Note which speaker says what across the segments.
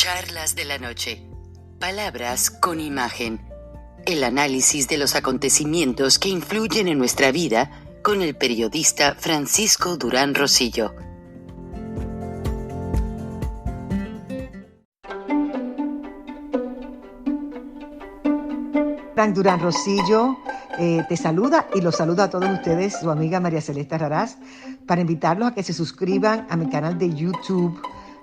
Speaker 1: Charlas de la noche. Palabras con imagen. El análisis de los acontecimientos que influyen en nuestra vida con el periodista Francisco Durán Rosillo.
Speaker 2: Frank Durán Rosillo te saluda y los saluda a todos ustedes, su amiga María Celeste Raraz, para invitarlos a que se suscriban a mi canal de YouTube,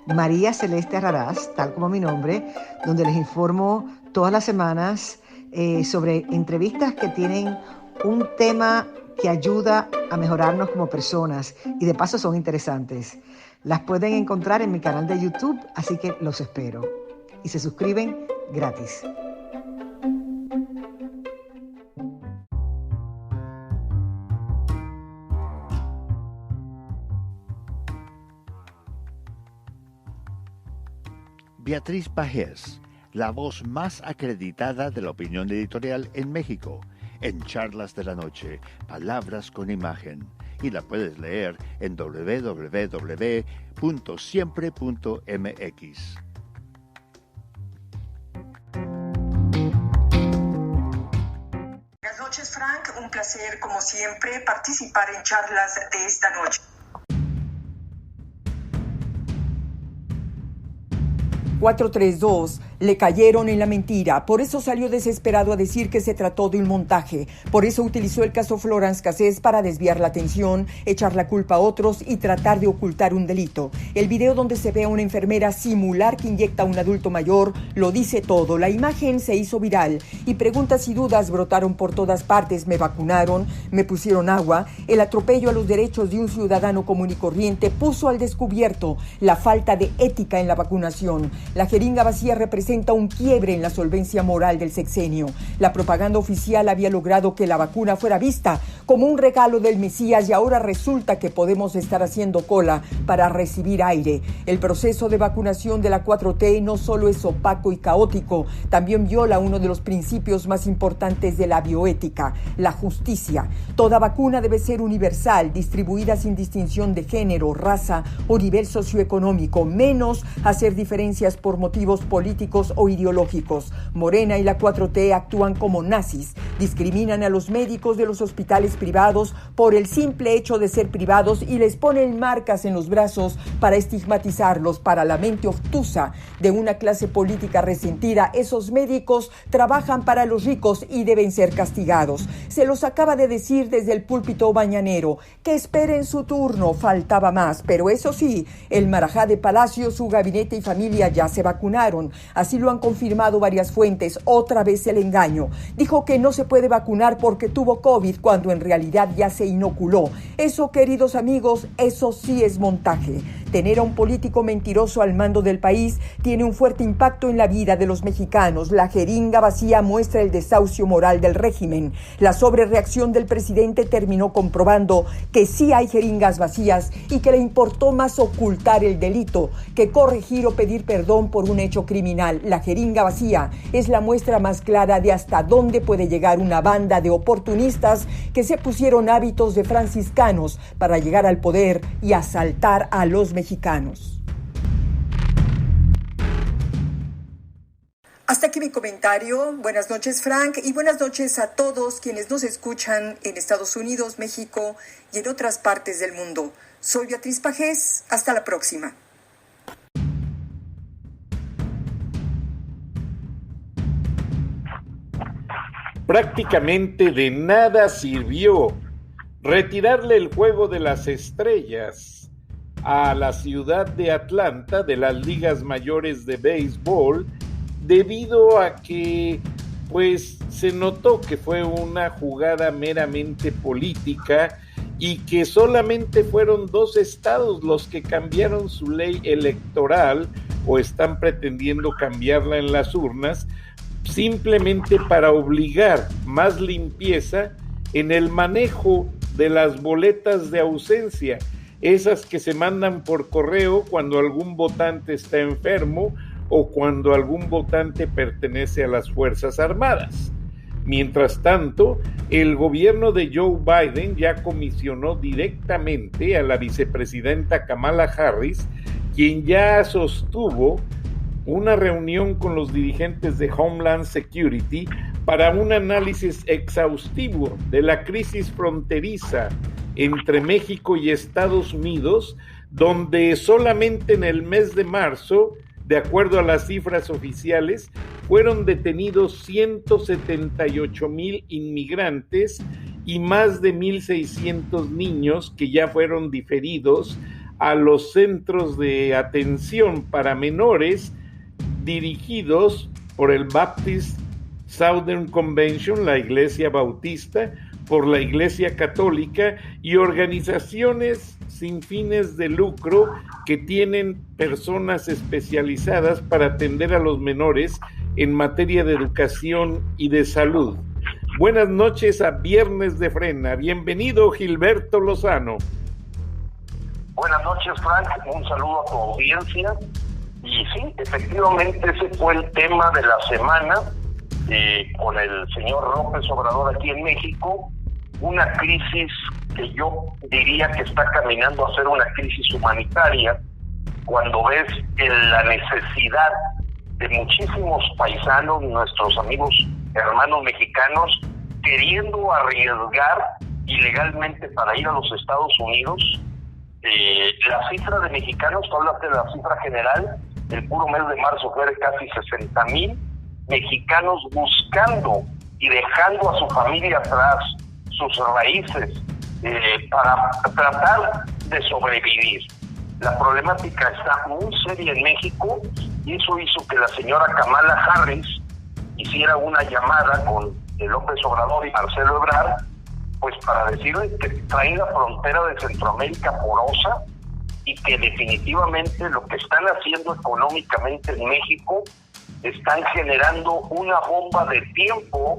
Speaker 2: María Celeste Raraz, tal como mi nombre, donde les informo todas las semanas sobre entrevistas que tienen un tema que ayuda a mejorarnos como personas y de paso son interesantes. Las pueden encontrar en mi canal de YouTube, así que los espero. Y se suscriben gratis.
Speaker 3: Beatriz Pajés, la voz más acreditada de la opinión editorial en México, en Charlas de la Noche, Palabras con Imagen. Y la puedes leer en www.siempre.mx.
Speaker 4: Buenas noches, Frank. Un placer, como siempre, participar en charlas de esta noche.
Speaker 5: 432, le cayeron en la mentira, por eso salió desesperado a decir que se trató de un montaje, por eso utilizó el caso Florence Cassés para desviar la atención, echar la culpa a otros y tratar de ocultar un delito. El video donde se ve a una enfermera simular que inyecta a un adulto mayor lo dice todo. La imagen se hizo viral y preguntas y dudas brotaron por todas partes. Me vacunaron, me pusieron agua. El atropello a los derechos de un ciudadano común y corriente puso al descubierto la falta de ética en la vacunación. La jeringa vacía representa un quiebre en la solvencia moral del sexenio. La propaganda oficial había logrado que la vacuna fuera vista como un regalo del Mesías y ahora resulta que podemos estar haciendo cola para recibir aire. El proceso de vacunación de la 4T no solo es opaco y caótico, también viola uno de los principios más importantes de la bioética, la justicia. Toda vacuna debe ser universal, distribuida sin distinción de género, raza o nivel socioeconómico, menos hacer diferencias por motivos políticos o ideológicos. Morena y la 4T actúan como nazis, discriminan a los médicos de los hospitales privados por el simple hecho de ser privados y les ponen marcas en los brazos para estigmatizarlos. Para la mente obtusa de una clase política resentida, esos médicos trabajan para los ricos y deben ser castigados. Se los acaba de decir desde el púlpito mañanero, que esperen su turno, faltaba más, pero eso sí, el Marajá de Palacio, su gabinete y familia ya se vacunaron. Así lo han confirmado varias fuentes. Otra vez el engaño. Dijo que no se puede vacunar porque tuvo COVID cuando en realidad ya se inoculó. Eso, queridos amigos, eso sí es montaje. Tener a un político mentiroso al mando del país tiene un fuerte impacto en la vida de los mexicanos. La jeringa vacía muestra el desahucio moral del régimen. La sobrereacción del presidente terminó comprobando que sí hay jeringas vacías y que le importó más ocultar el delito que corregir o pedir perdón por un hecho criminal. La jeringa vacía es la muestra más clara de hasta dónde puede llegar una banda de oportunistas que se pusieron hábitos de franciscanos para llegar al poder y asaltar a los mexicanos.
Speaker 4: Hasta aquí mi comentario. Buenas noches, Frank, y buenas noches a todos quienes nos escuchan en Estados Unidos, México y en otras partes del mundo. Soy Beatriz Pajés. Hasta la próxima.
Speaker 6: Prácticamente de nada sirvió retirarle el juego de las estrellas a la ciudad de Atlanta de las ligas mayores de béisbol debido a que pues se notó que fue una jugada meramente política y que solamente fueron 2 estados los que cambiaron su ley electoral o están pretendiendo cambiarla en las urnas simplemente para obligar más limpieza en el manejo de las boletas de ausencia, esas que se mandan por correo cuando algún votante está enfermo o cuando algún votante pertenece a las Fuerzas Armadas. Mientras tanto, el gobierno de Joe Biden ya comisionó directamente a la vicepresidenta Kamala Harris, quien ya sostuvo una reunión con los dirigentes de Homeland Security para un análisis exhaustivo de la crisis fronteriza entre México y Estados Unidos, donde solamente en el mes de marzo, de acuerdo a las cifras oficiales, fueron detenidos 178,000 inmigrantes y más de 1,600 niños que ya fueron diferidos a los centros de atención para menores dirigidos por el Baptist Southern Convention, la Iglesia Bautista, por la Iglesia Católica y organizaciones sin fines de lucro que tienen personas especializadas para atender a los menores en materia de educación y de salud. Buenas noches a Viernes de Frena. Bienvenido, Gilberto Lozano.
Speaker 7: Buenas noches, Frank. Un saludo a tu audiencia. Y sí, efectivamente, ese fue el tema de la semana con el señor López Obrador aquí en México. Una crisis que yo diría que está caminando a ser una crisis humanitaria, cuando ves la necesidad de muchísimos paisanos, nuestros amigos, hermanos mexicanos, queriendo arriesgar ilegalmente para ir a los Estados Unidos. La cifra de mexicanos, tú hablaste de la cifra general, el puro mes de marzo fue de casi 60,000 mexicanos buscando y dejando a su familia atrás, sus raíces, para tratar de sobrevivir. La problemática está muy seria en México y eso hizo que la señora Kamala Harris hiciera una llamada con López Obrador y Marcelo Ebrard, pues para decirle que traen la frontera de Centroamérica porosa y que definitivamente lo que están haciendo económicamente en México están generando una bomba de tiempo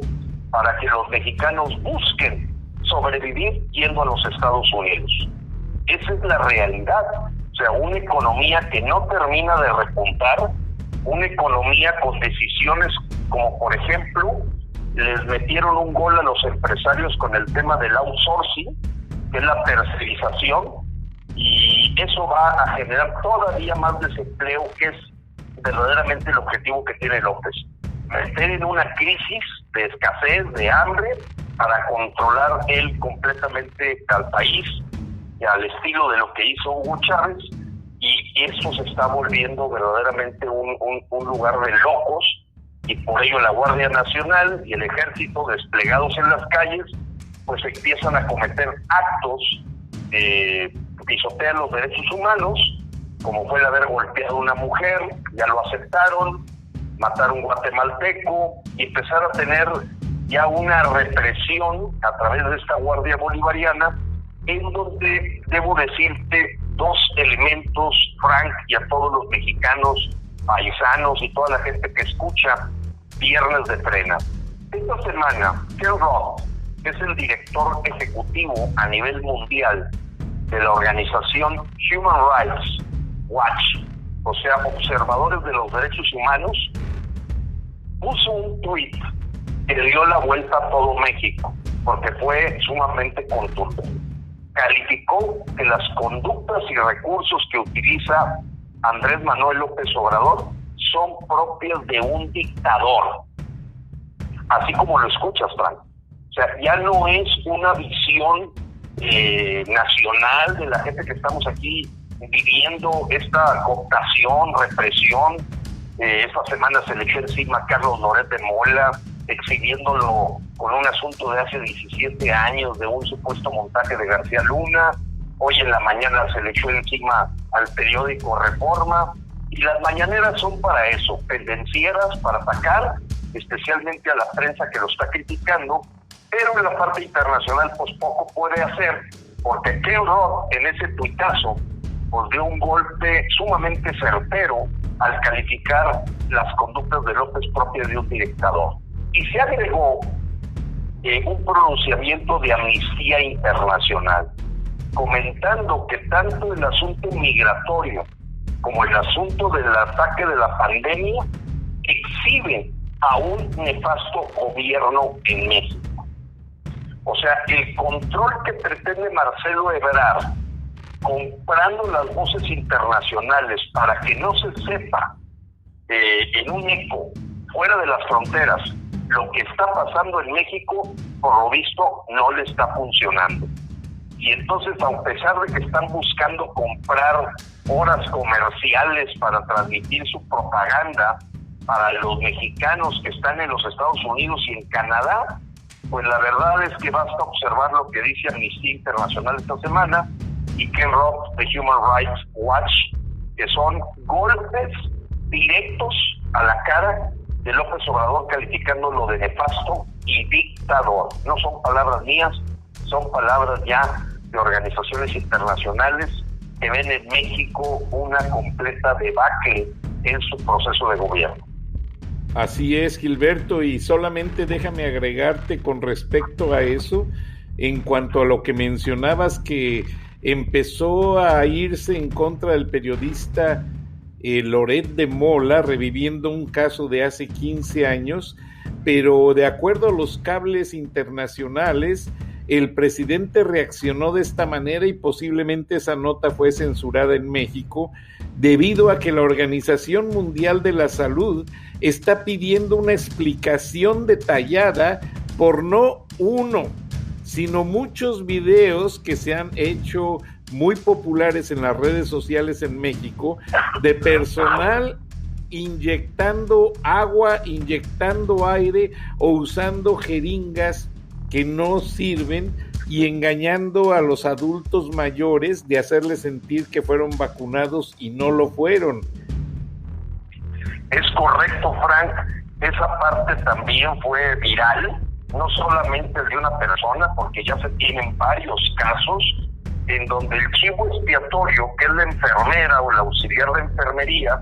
Speaker 7: para que los mexicanos busquen sobrevivir yendo a los Estados Unidos. Esa es la realidad. O sea, una economía que no termina de repuntar, una economía con decisiones como, por ejemplo, les metieron un gol a los empresarios con el tema del outsourcing, que es la tercerización, y eso va a generar todavía más desempleo, que es verdaderamente el objetivo que tiene López. Meter en una crisis de escasez, de hambre, para controlar él completamente al país, y al estilo de lo que hizo Hugo Chávez, y eso se está volviendo verdaderamente un lugar de locos, y por ello la Guardia Nacional y el Ejército desplegados en las calles, pues empiezan a cometer actos que pisotean los derechos humanos, como fue el haber golpeado a una mujer, ya lo aceptaron, matar a un guatemalteco, y empezar a tener ya una represión a través de esta Guardia Bolivariana, en donde debo decirte dos elementos, Frank, y a todos los mexicanos, paisanos y toda la gente que escucha Viernes de Frena. Esta semana, Ken Roth, que es el director ejecutivo a nivel mundial de la organización Human Rights Watch, o sea, observadores de los derechos humanos, puso un tuit que dio la vuelta a todo México, porque fue sumamente contundente. Calificó que las conductas y recursos que utiliza Andrés Manuel López Obrador son propias de un dictador, así como lo escuchas, Frank. O sea, ya no es una visión nacional de la gente que estamos aquí viviendo esta cooptación, represión. Esta semana se le echó encima a Carlos Loret de Mola, exhibiéndolo con un asunto de hace 17 años de un supuesto montaje de García Luna. Hoy en la mañana se le echó encima al periódico Reforma, y las mañaneras son para eso, pendencieras, para atacar especialmente a la prensa que lo está criticando, pero en la parte internacional pues poco puede hacer, porque Ken Roth en ese tuitazo pues dio un golpe sumamente certero al calificar las conductas de López propias de un dictador. Y se agregó un pronunciamiento de Amnistía Internacional, comentando que tanto el asunto migratorio como el asunto del ataque de la pandemia exhiben a un nefasto gobierno en México. O sea, el control que pretende Marcelo Ebrard, comprando las voces internacionales para que no se sepa en un eco fuera de las fronteras lo que está pasando en México, por lo visto no le está funcionando. Y entonces, a pesar de que están buscando comprar horas comerciales para transmitir su propaganda para los mexicanos que están en los Estados Unidos y en Canadá, pues la verdad es que basta observar lo que dice Amnistía Internacional esta semana y Ken Roth de Human Rights Watch, que son golpes directos a la cara de López Obrador, calificándolo de nefasto y dictador. No son palabras mías, son palabras ya de organizaciones internacionales que ven en México una completa debacle en su proceso de gobierno.
Speaker 6: Así es, Gilberto, y solamente déjame agregarte con respecto a eso, en cuanto a lo que mencionabas, que empezó a irse en contra del periodista Loret de Mola, reviviendo un caso de hace 15 años, pero de acuerdo a los cables internacionales, el presidente reaccionó de esta manera y posiblemente esa nota fue censurada en México debido a que la Organización Mundial de la Salud está pidiendo una explicación detallada por no uno, sino muchos videos que se han hecho muy populares en las redes sociales en México de personal inyectando agua, inyectando aire o usando jeringas que no sirven y engañando a los adultos mayores de hacerles sentir que fueron vacunados y no lo fueron.
Speaker 7: Es correcto, Frank. Esa parte también fue viral, no solamente de una persona, porque ya se tienen varios casos en donde el chivo expiatorio, que es la enfermera o la auxiliar de enfermería,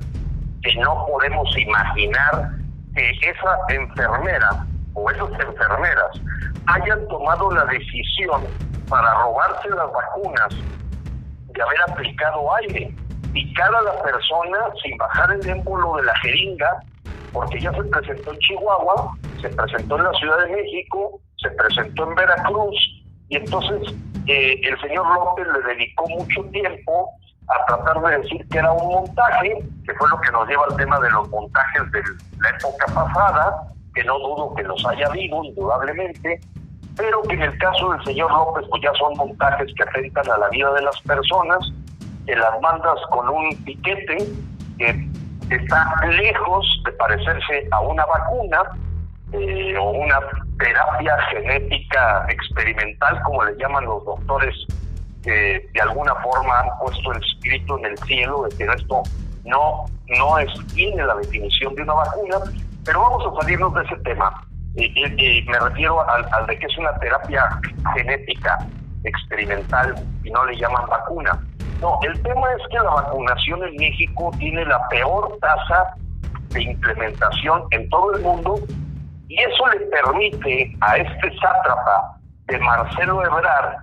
Speaker 7: que no podemos imaginar que esa enfermera o esas enfermeras hayan tomado la decisión para robarse las vacunas de haber aplicado aire, picar a la persona sin bajar el émbolo de la jeringa, porque ya se presentó en Chihuahua, se presentó en la Ciudad de México, se presentó en Veracruz, y entonces el señor López le dedicó mucho tiempo a tratar de decir que era un montaje, que fue lo que nos lleva al tema de los montajes de la época pasada, que no dudo que los haya habido, indudablemente, pero que en el caso del señor López, pues ya son montajes que atentan a la vida de las personas, que las mandas con un piquete que está lejos de parecerse a una vacuna o una terapia genética experimental, como le llaman los doctores, que de alguna forma han puesto el escrito en el cielo de que esto no tiene la definición de una vacuna. Pero vamos a salirnos de ese tema. Me refiero al de que es una terapia genética experimental y no le llaman vacuna. No, el tema es que la vacunación en México tiene la peor tasa de implementación en todo el mundo, y eso le permite a este sátrapa de Marcelo Ebrard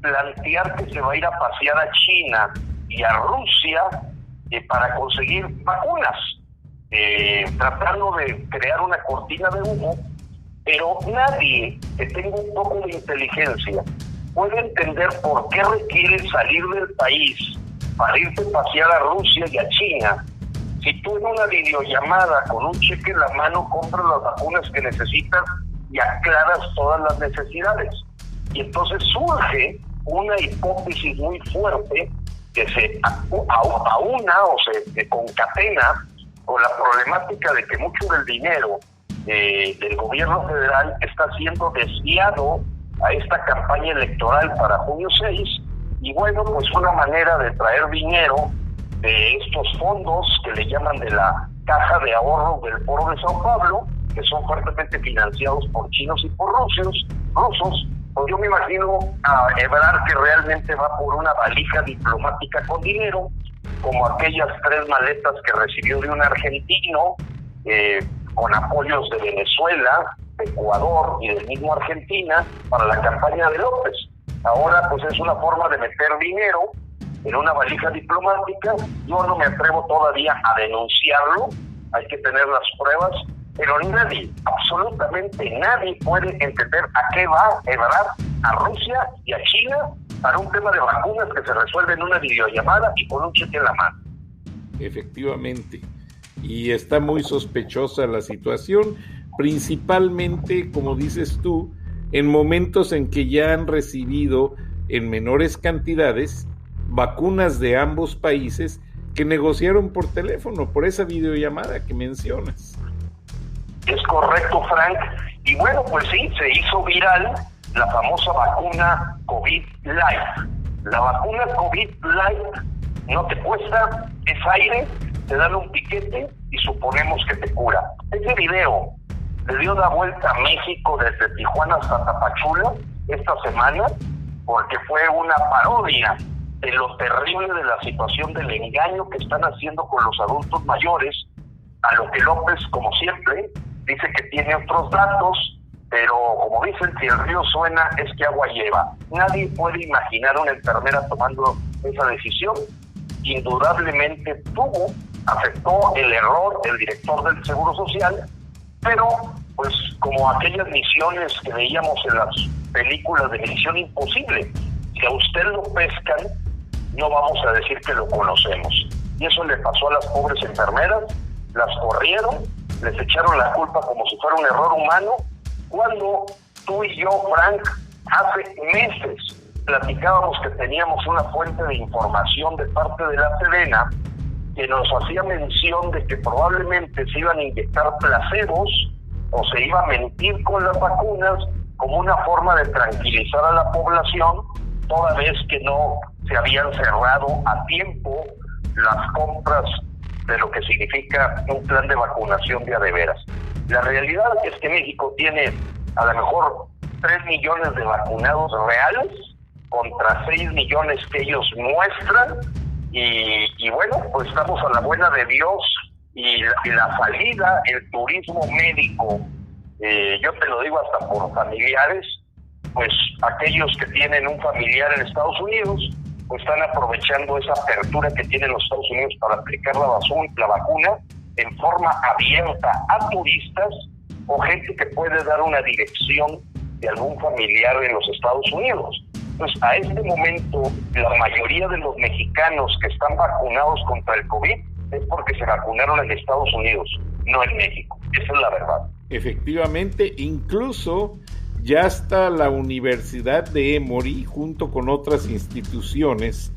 Speaker 7: plantear que se va a ir a pasear a China y a Rusia para conseguir vacunas, tratando de crear una cortina de humo, pero nadie que tenga un poco de inteligencia puede entender por qué requiere salir del país para irte a pasear a Rusia y a China, si tú en una videollamada con un cheque en la mano compras las vacunas que necesitas y aclaras todas las necesidades. Y entonces surge una hipótesis muy fuerte que se aúna o se concatena con la problemática de que mucho del dinero del gobierno federal está siendo desviado a esta campaña electoral para junio 6, y bueno, pues una manera de traer dinero de estos fondos que le llaman de la Caja de Ahorro del Foro de Sao Paulo, que son fuertemente financiados por chinos y por rusos, pues yo me imagino a Ebrard que realmente va por una valija diplomática con dinero, como aquellas 3 maletas que recibió de un argentino, con apoyos de Venezuela, de Ecuador y del mismo Argentina para la campaña de López. Ahora pues es una forma de meter dinero en una valija diplomática. Yo no me atrevo todavía a denunciarlo, hay que tener las pruebas, pero nadie, absolutamente nadie puede entender a qué va Ebrard a Rusia y a China para un tema de vacunas que se resuelve en una videollamada y con un cheque en la mano.
Speaker 6: Efectivamente. y está muy sospechosa la situación, principalmente, como dices tú, en momentos en que ya han recibido en menores cantidades vacunas de ambos países que negociaron por teléfono, por esa videollamada que mencionas.
Speaker 7: Es correcto, Frank. Y bueno, pues sí, se hizo viral la famosa vacuna COVID Light. La vacuna COVID Light no te cuesta, es aire, te dan un piquete y suponemos que te cura. Ese video le dio la vuelta a México desde Tijuana hasta Tapachula esta semana, porque fue una parodia de lo terrible de la situación del engaño que están haciendo con los adultos mayores, a lo que López, como siempre, dice que tiene otros datos, pero como dicen, si el río suena es que agua lleva. Nadie puede imaginar a una enfermera tomando esa decisión. Indudablemente afectó el error del director del Seguro Social, pero pues como aquellas misiones que veíamos en las películas de Misión Imposible, si a usted lo pescan, no vamos a decir que lo conocemos. Y eso le pasó a las pobres enfermeras, las corrieron, les echaron la culpa como si fuera un error humano, cuando tú y yo, Frank, hace meses platicábamos que teníamos una fuente de información de parte de la Sedena que nos hacía mención de que probablemente se iban a inyectar placebos o se iba a mentir con las vacunas como una forma de tranquilizar a la población, toda vez que no se habían cerrado a tiempo las compras de lo que significa un plan de vacunación de a de veras. La realidad es que México tiene a lo mejor 3 millones de vacunados reales contra 6 millones que ellos muestran, y bueno, pues estamos a la buena de Dios, y la salida, el turismo médico, yo te lo digo hasta por familiares, pues aquellos que tienen un familiar en Estados Unidos, pues están aprovechando esa apertura que tienen los Estados Unidos para aplicar la vacuna en forma abierta a turistas o gente que puede dar una dirección de algún familiar en los Estados Unidos. Pues a este momento, la mayoría de los mexicanos que están vacunados contra el COVID es porque se vacunaron en Estados Unidos, no en México. Esa es la verdad.
Speaker 6: Efectivamente, incluso ya hasta la Universidad de Emory, junto con otras instituciones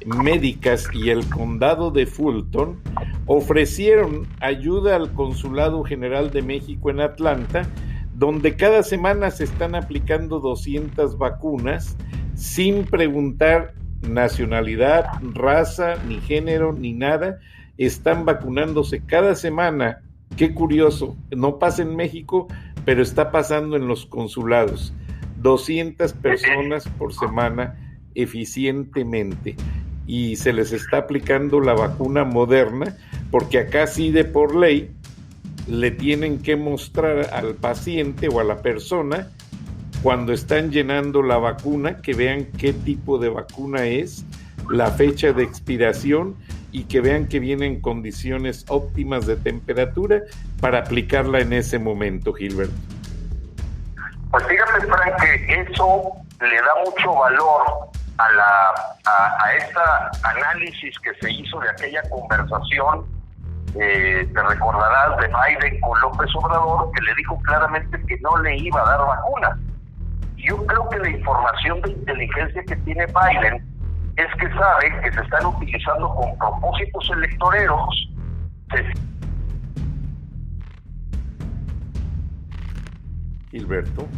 Speaker 6: médicas y el condado de Fulton, ofrecieron ayuda al Consulado General de México en Atlanta, donde cada semana se están aplicando 200 vacunas sin preguntar nacionalidad, raza, ni género, ni nada. Están vacunándose cada semana. Qué curioso, no pasa en México, pero está pasando en los consulados. 200 personas por semana eficientemente, y se les está aplicando la vacuna Moderna, porque acá sí de por ley le tienen que mostrar al paciente o a la persona cuando están llenando la vacuna, que vean qué tipo de vacuna es, la fecha de expiración, y que vean que viene en condiciones óptimas de temperatura para aplicarla en ese momento, Gilbert.
Speaker 7: Pues fíjate, Frank, que eso le da mucho valor a este análisis que se hizo de aquella conversación, te recordarás, de Biden con López Obrador, que le dijo claramente que no le iba a dar vacuna. Y yo creo que la información de inteligencia que tiene Biden es que sabe que se están utilizando con propósitos electoreros.
Speaker 6: Gilberto.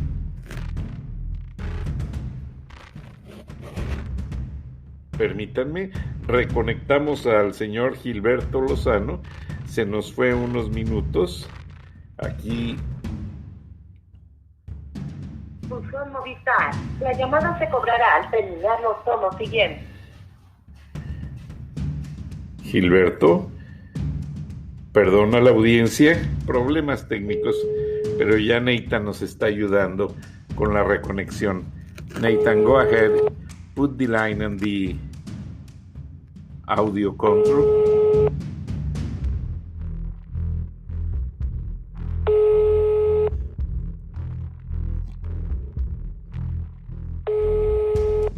Speaker 6: Permítanme, reconectamos al señor Gilberto Lozano. Se nos fue unos minutos. Aquí.
Speaker 8: Función Movistar. La llamada se cobrará al terminar los tomos siguientes.
Speaker 6: Gilberto, perdona la audiencia, problemas técnicos, pero ya Nathan nos está ayudando con la reconexión. Nathan, go ahead, put the line on the audio control.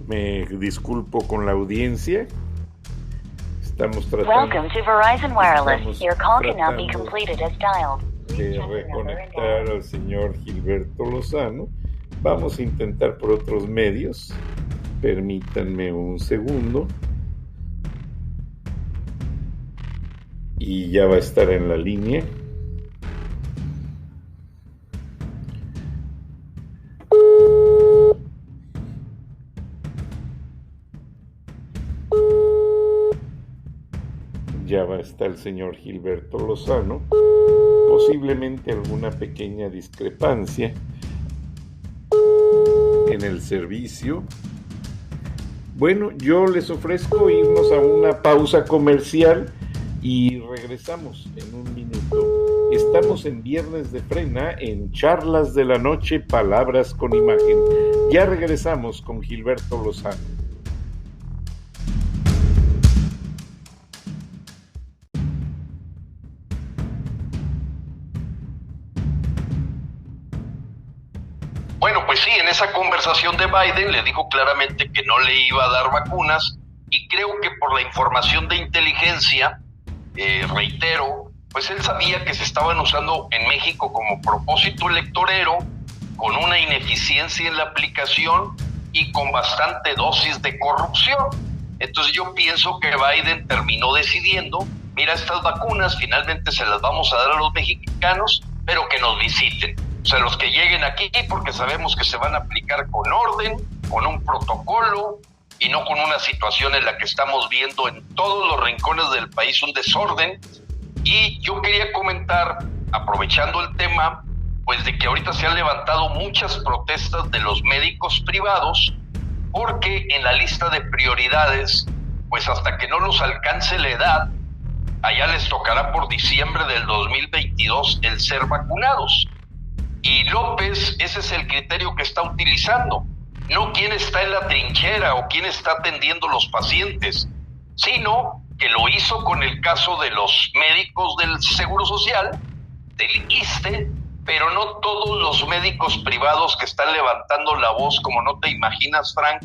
Speaker 6: Me disculpo con la audiencia. Estamos tratando de reconectar al señor Gilberto Lozano. Vamos a intentar por otros medios. Permítanme un segundo. Y ya va a estar en la línea. Ya va a estar el señor Gilberto Lozano. Posiblemente alguna pequeña discrepancia en el servicio. Bueno, yo les ofrezco irnos a una pausa comercial y regresamos en un minuto. Estamos en Viernes de Frena, en Charlas de la Noche, Palabras con Imagen. Ya regresamos con Gilberto Lozano.
Speaker 7: Bueno, pues sí, en esa conversación de Biden le dijo claramente que no le iba a dar vacunas, y creo que por la información de inteligencia, reitero, pues él sabía que se estaban usando en México como propósito electorero, con una ineficiencia en la aplicación y con bastante dosis de corrupción. Entonces yo pienso que Biden terminó decidiendo, mira, estas vacunas finalmente se las vamos a dar a los mexicanos, pero que nos visiten. O sea, los que lleguen aquí, porque sabemos que se van a aplicar con orden, con un protocolo, y no con una situación en la que estamos viendo en todos los rincones del país un desorden. Y yo quería comentar, aprovechando el tema, pues de que ahorita se han levantado muchas protestas de los médicos privados, porque en la lista de prioridades, pues hasta que no los alcance la edad, allá les tocará por diciembre del 2022 el ser vacunados. Y López, ese es el criterio que está utilizando, no quién está en la trinchera o quién está atendiendo los pacientes, sino que lo hizo con el caso de los médicos del Seguro Social, del ISSSTE, pero no todos los médicos privados que están levantando la voz, como no te imaginas, Frank,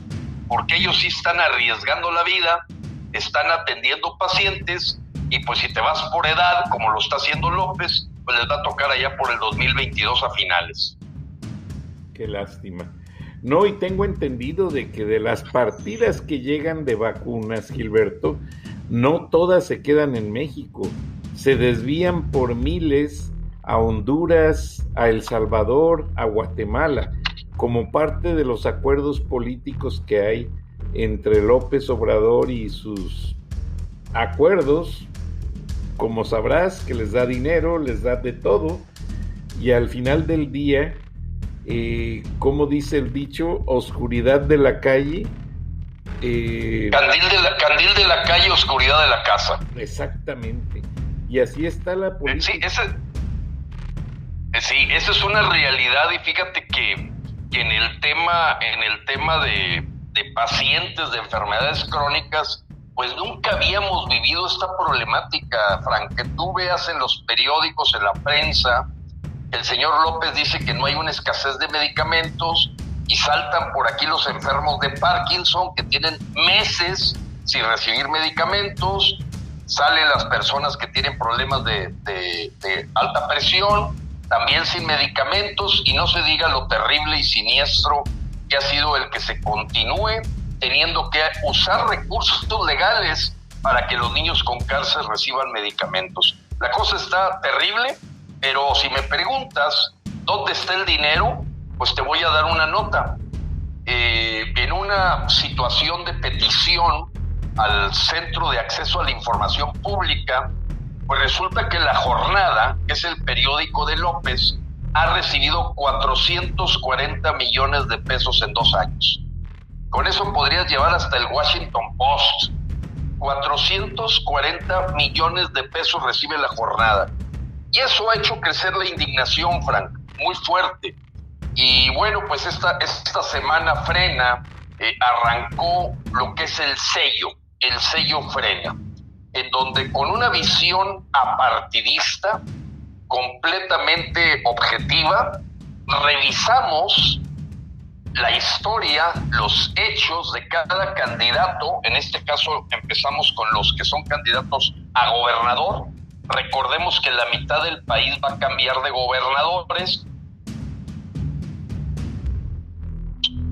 Speaker 7: porque ellos sí están arriesgando la vida, están atendiendo pacientes, y pues si te vas por edad, como lo está haciendo López, pues les va a tocar allá por el 2022 a finales.
Speaker 6: Qué lástima. No, y tengo entendido de que de las partidas que llegan de vacunas, Gilberto, no todas se quedan en México. Se desvían por miles a Honduras, a El Salvador, a Guatemala, como parte de los acuerdos políticos que hay entre López Obrador y sus acuerdos. Como sabrás, que les da dinero, les da de todo, y al final del día, como dice el dicho, oscuridad de la calle.
Speaker 7: Candil de la calle, oscuridad de la casa.
Speaker 6: Exactamente. Y así está la política.
Speaker 7: Sí, esa es una realidad, y fíjate que en el tema de pacientes de enfermedades crónicas, pues nunca habíamos vivido esta problemática, Frank, que tú veas en los periódicos, en la prensa, el señor López dice que no hay una escasez de medicamentos, y saltan por aquí los enfermos de Parkinson que tienen meses sin recibir medicamentos, salen las personas que tienen problemas de alta presión, también sin medicamentos, y no se diga lo terrible y siniestro que ha sido el que se continúe teniendo que usar recursos legales para que los niños con cáncer reciban medicamentos. La cosa está terrible, pero si me preguntas dónde está el dinero, pues te voy a dar una nota. En una situación de petición al Centro de Acceso a la Información Pública, pues resulta que La Jornada, que es el periódico de López, ha recibido 440 millones de pesos en 2 años. Con eso podrías llevar hasta el Washington Post. 440 millones de pesos recibe La Jornada. Y eso ha hecho crecer la indignación, Frank, muy fuerte. Y bueno, pues esta semana Frena arrancó lo que es el sello Frena, en donde con una visión apartidista, completamente objetiva, revisamos la historia, los hechos de cada candidato. En este caso empezamos con los que son candidatos a gobernador. Recordemos que la mitad del país va a cambiar de gobernadores.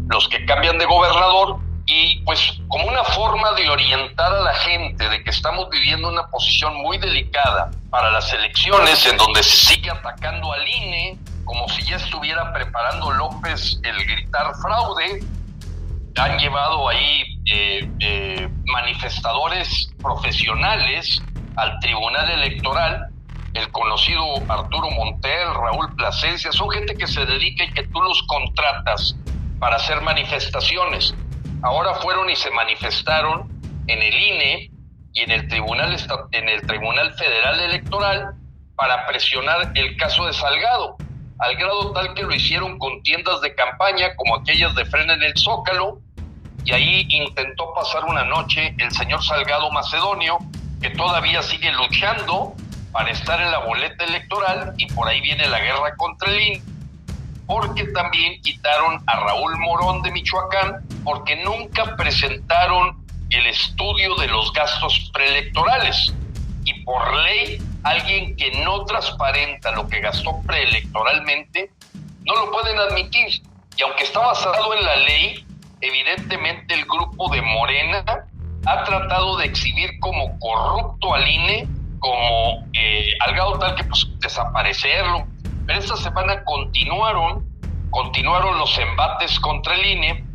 Speaker 7: Los que cambian de gobernador, y pues como una forma de orientar a la gente de que estamos viviendo una posición muy delicada para las elecciones, en donde se sigue atacando al INE, como si ya estuviera preparando López el gritar fraude. Han llevado ahí manifestadores profesionales al Tribunal Electoral, el conocido Arturo Montiel, Raúl Plasencia, son gente que se dedica y que tú los contratas para hacer manifestaciones. Ahora fueron y se manifestaron en el INE y en el Tribunal Federal Electoral para presionar el caso de Salgado, al grado tal que lo hicieron con tiendas de campaña como aquellas de Frena en el Zócalo, y ahí intentó pasar una noche el señor Salgado Macedonio, que todavía sigue luchando para estar en la boleta electoral, y por ahí viene la guerra contra el INE, porque también quitaron a Raúl Morón de Michoacán, porque nunca presentaron el estudio de los gastos preelectorales, y por ley, alguien que no transparenta lo que gastó preelectoralmente, no lo pueden admitir. Y aunque está basado en la ley, evidentemente el grupo de Morena ha tratado de exhibir como corrupto al INE, como al grado tal que pues desaparecerlo. Pero esta semana continuaron los embates contra el INE,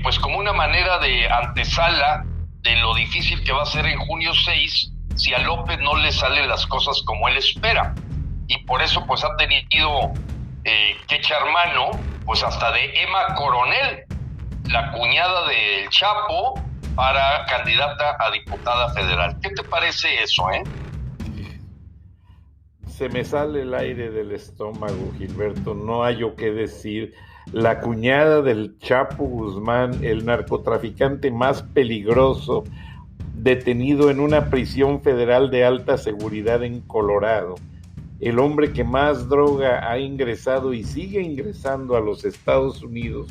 Speaker 7: pues como una manera de antesala de lo difícil que va a ser en junio 6 si a López no le salen las cosas como él espera. Y por eso pues ha tenido que echar mano pues hasta de Emma Coronel, la cuñada del Chapo, para candidata a diputada federal. ¿Qué te parece eso,
Speaker 6: Se me sale el aire del estómago, Gilberto, no hay yo qué decir. La cuñada del Chapo Guzmán, el narcotraficante más peligroso, detenido en una prisión federal de alta seguridad en Colorado, el hombre que más droga ha ingresado y sigue ingresando a los Estados Unidos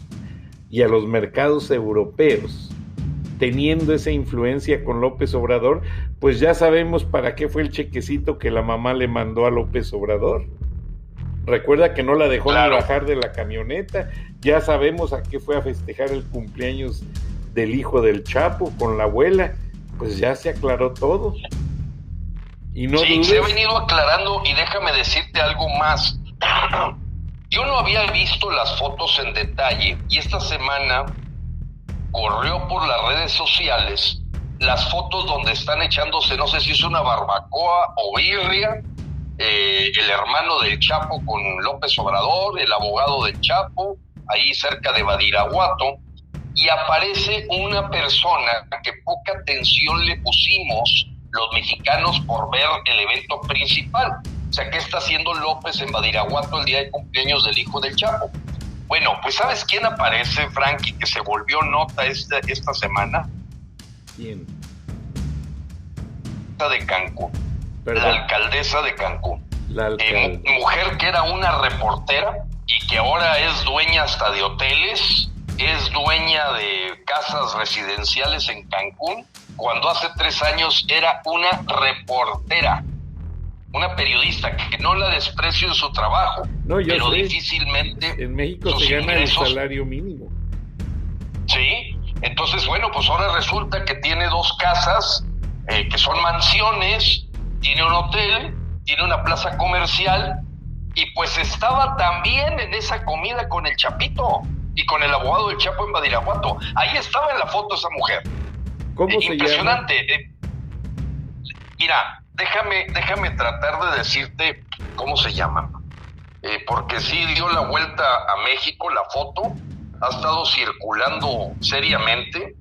Speaker 6: y a los mercados europeos, teniendo esa influencia con López Obrador, pues ya sabemos para qué fue el chequecito que la mamá le mandó a López Obrador. Recuerda que no la dejó ni bajar de la camioneta. Ya sabemos a qué fue a festejar el cumpleaños del hijo del Chapo con la abuela. Pues ya se aclaró todo. Y no
Speaker 7: sí,
Speaker 6: dudes.
Speaker 7: Se ha venido aclarando, y déjame decirte algo más. Yo no había visto las fotos en detalle, y esta semana corrió por las redes sociales las fotos donde están echándose, no sé si es una barbacoa o birria, el hermano del Chapo con López Obrador, el abogado del Chapo, ahí cerca de Badiraguato, y aparece una persona que poca atención le pusimos los mexicanos por ver el evento principal. O sea, ¿qué está haciendo López en Badiraguato el día de cumpleaños del hijo del Chapo? Bueno, pues ¿sabes quién aparece, Frankie, que se volvió nota esta semana?
Speaker 6: ¿Quién?
Speaker 7: De Cancún.
Speaker 6: ¿Perdón?
Speaker 7: La alcaldesa de Cancún.
Speaker 6: La
Speaker 7: mujer que era una reportera y que ahora es dueña hasta de hoteles, es dueña de casas residenciales en Cancún, cuando hace 3 años era una reportera, una periodista, que no la desprecio en su trabajo,
Speaker 6: no,
Speaker 7: pero
Speaker 6: sé.
Speaker 7: Difícilmente
Speaker 6: en México se gana el salario mínimo.
Speaker 7: Sí, entonces bueno, pues ahora resulta que tiene 2 casas, que son mansiones, tiene un hotel, tiene una plaza comercial, y pues estaba también en esa comida con el Chapito y con el abogado del Chapo en Badiraguato. Ahí estaba en la foto esa mujer.
Speaker 6: ¿Cómo se
Speaker 7: impresionante.
Speaker 6: llama?
Speaker 7: Mira, déjame tratar de decirte cómo se llama. Porque sí dio la vuelta a México la foto, ha estado circulando seriamente.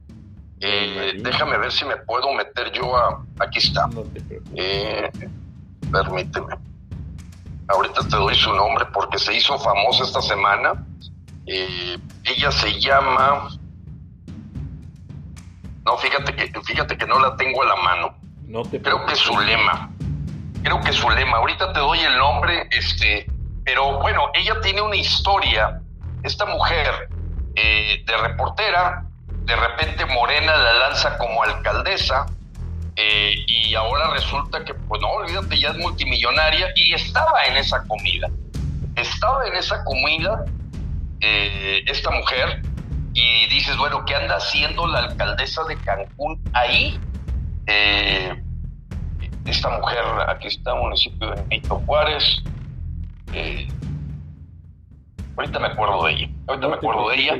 Speaker 7: Déjame ver si me puedo meter yo aquí está.
Speaker 6: No te preocupes.
Speaker 7: Permíteme. Ahorita te doy su nombre porque se hizo famosa esta semana. Ella se llama... No, fíjate que no la tengo a la mano.
Speaker 6: No te
Speaker 7: Creo que es Zulema. Ahorita te doy el nombre, pero bueno, ella tiene una historia. Esta mujer de reportera, de repente Morena la lanza como alcaldesa, y ahora resulta que, pues no, olvídate, ya es multimillonaria, y estaba en esa comida esta mujer, y dices, bueno, ¿qué anda haciendo la alcaldesa de Cancún ahí? Esta mujer, aquí está, municipio de Benito Juárez, ahorita me acuerdo de ella,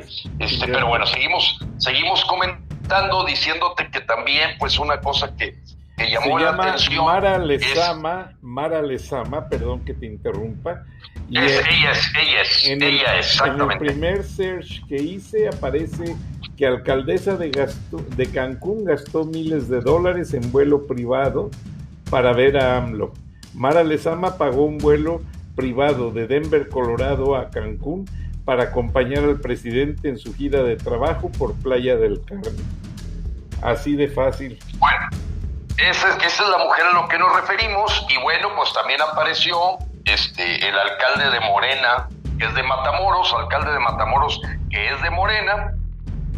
Speaker 7: pero bueno, seguimos comentando, diciéndote que también, pues, una cosa que llamó la atención.
Speaker 6: Mara Lezama, perdón que te interrumpa. Y
Speaker 7: ella es, exactamente.
Speaker 6: En el primer search que hice aparece que alcaldesa de Cancún gastó miles de dólares en vuelo privado para ver a AMLO. Mara Lezama pagó un vuelo privado de Denver, Colorado a Cancún para acompañar al presidente en su gira de trabajo por Playa del Carmen. Así de fácil.
Speaker 7: Bueno, esa es la mujer a lo que nos referimos. Y bueno, pues también apareció el alcalde de Morena, que es de Matamoros, que es de Morena,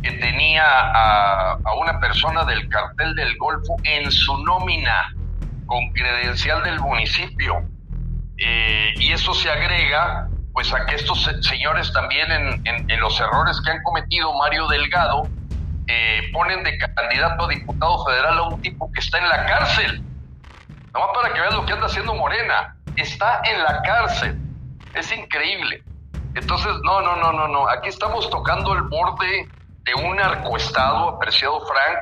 Speaker 7: que tenía a una persona del cartel del Golfo en su nómina, con credencial del municipio. Y eso se agrega, pues, a que estos señores también en los errores que han cometido, Mario Delgado, ponen de candidato a diputado federal a un tipo que está en la cárcel. Nomás para que veas lo que anda haciendo Morena. Está en la cárcel. Es increíble. Entonces, no. Aquí estamos tocando el borde de un narcoestado, apreciado Frank,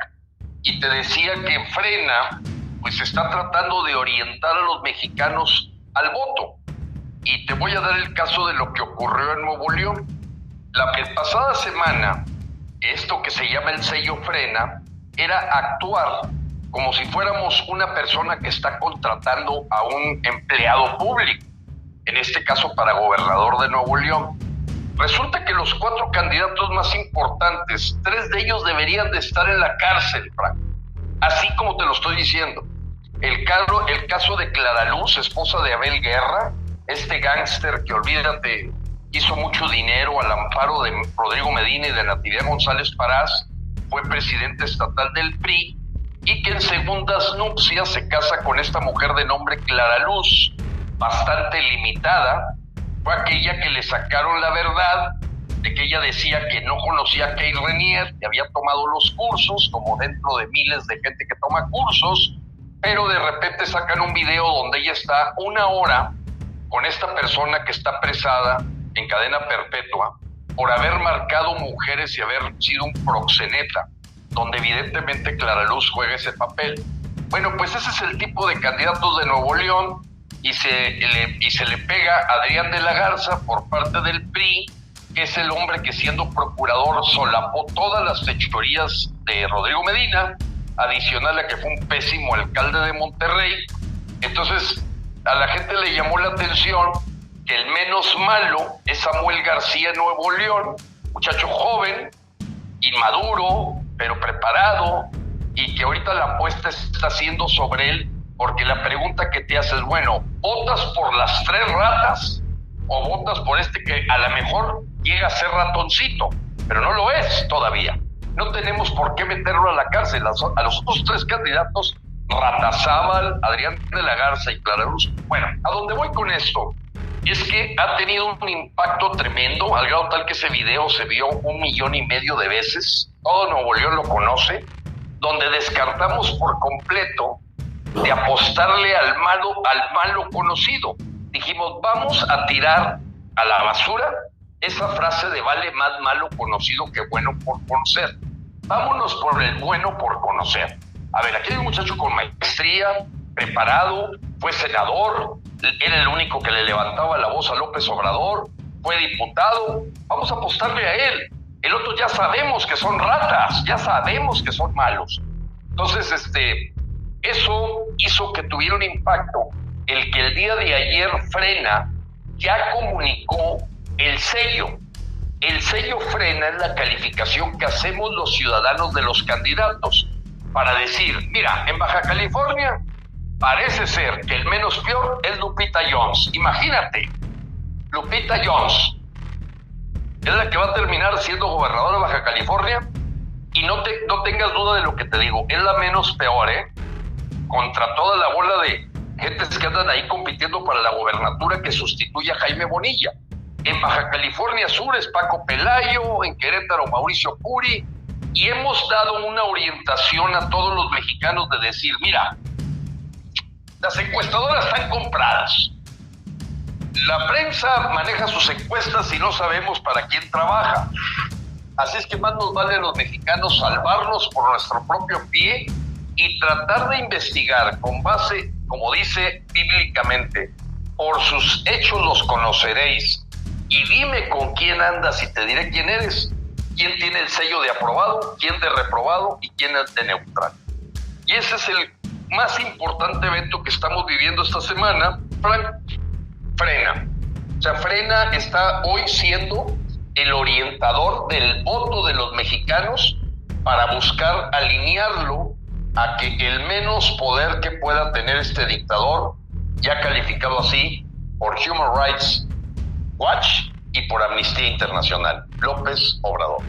Speaker 7: y te decía que Frena, pues, está tratando de orientar a los mexicanos al voto. Y te voy a dar el caso de lo que ocurrió en Nuevo León. La pasada semana, esto que se llama el sello Frena, era actuar como si fuéramos una persona que está contratando a un empleado público, en este caso para gobernador de Nuevo León. Resulta que los 4 candidatos más importantes, 3 de ellos deberían de estar en la cárcel, Frank. Así como te lo estoy diciendo. El caso de Clara Luz, esposa de Abel Guerra, este gángster que, olvídate, hizo mucho dinero al amparo de Rodrigo Medina y de Natividad González Parás, fue presidente estatal del PRI, y que en segundas nupcias se casa con esta mujer de nombre Clara Luz, bastante limitada. Fue aquella que le sacaron la verdad de que ella decía que no conocía a Kay Renier, que había tomado los cursos, como dentro de miles de gente que toma cursos, pero de repente sacan un video donde ella está 1 hora con esta persona que está apresada en cadena perpetua por haber marcado mujeres y haber sido un proxeneta, donde evidentemente Clara Luz juega ese papel. Bueno, pues ese es el tipo de candidatos de Nuevo León, y se le pega a Adrián de la Garza por parte del PRI, que es el hombre que, siendo procurador, solapó todas las fechorías de Rodrigo Medina, adicional a que fue un pésimo alcalde de Monterrey. Entonces, a la gente le llamó la atención que el menos malo es Samuel García en Nuevo León, muchacho joven, inmaduro, pero preparado, y que ahorita la apuesta está siendo sobre él, porque la pregunta que te haces, bueno, ¿votas por las 3 ratas o votas por este que a lo mejor llega a ser ratoncito, pero no lo es todavía? No tenemos por qué meterlo a la cárcel. A los otros 3 candidatos, Ratazábal, Adrián de la Garza y Clara Luz. Bueno, a dónde voy con esto es que ha tenido un impacto tremendo, al grado tal que ese video se vio 1,5 millones de veces. Todo Nuevo León lo conoce, donde descartamos por completo de apostarle al malo conocido. Dijimos, vamos a tirar a la basura esa frase de vale más malo conocido que bueno por conocer. Vámonos por el bueno por conocer. A ver, aquí hay un muchacho con maestría, preparado, fue senador, era el único que le levantaba la voz a López Obrador, fue diputado, vamos a apostarle a él. El otro ya sabemos que son ratas, ya sabemos que son malos. Entonces, eso hizo que tuviera un impacto el que el día de ayer Frena ya comunicó el sello. El sello Frena es la calificación que hacemos los ciudadanos de los candidatos para decir, mira, en Baja California parece ser que el menos peor es Lupita Jones. Imagínate, Lupita Jones, es la que va a terminar siendo gobernadora de Baja California, y no tengas duda de lo que te digo, es la menos peor, contra toda la bola de gentes que andan ahí compitiendo para la gobernatura que sustituye a Jaime Bonilla. En Baja California Sur es Paco Pelayo, en Querétaro Mauricio Curi, y hemos dado una orientación a todos los mexicanos de decir, mira, las encuestadoras están compradas. La prensa maneja sus encuestas y no sabemos para quién trabaja. Así es que más nos vale a los mexicanos salvarnos por nuestro propio pie y tratar de investigar con base, como dice bíblicamente, por sus hechos los conoceréis. Y dime con quién andas y te diré quién eres, quién tiene el sello de aprobado, quién de reprobado y quién es de neutral. Y ese es el más importante evento que estamos viviendo esta semana. Frena. O sea, Frena está hoy siendo el orientador del voto de los mexicanos para buscar alinearlo a que el menos poder que pueda tener este dictador, ya calificado así por Human Rights Watch y por Amnistía Internacional, López Obrador.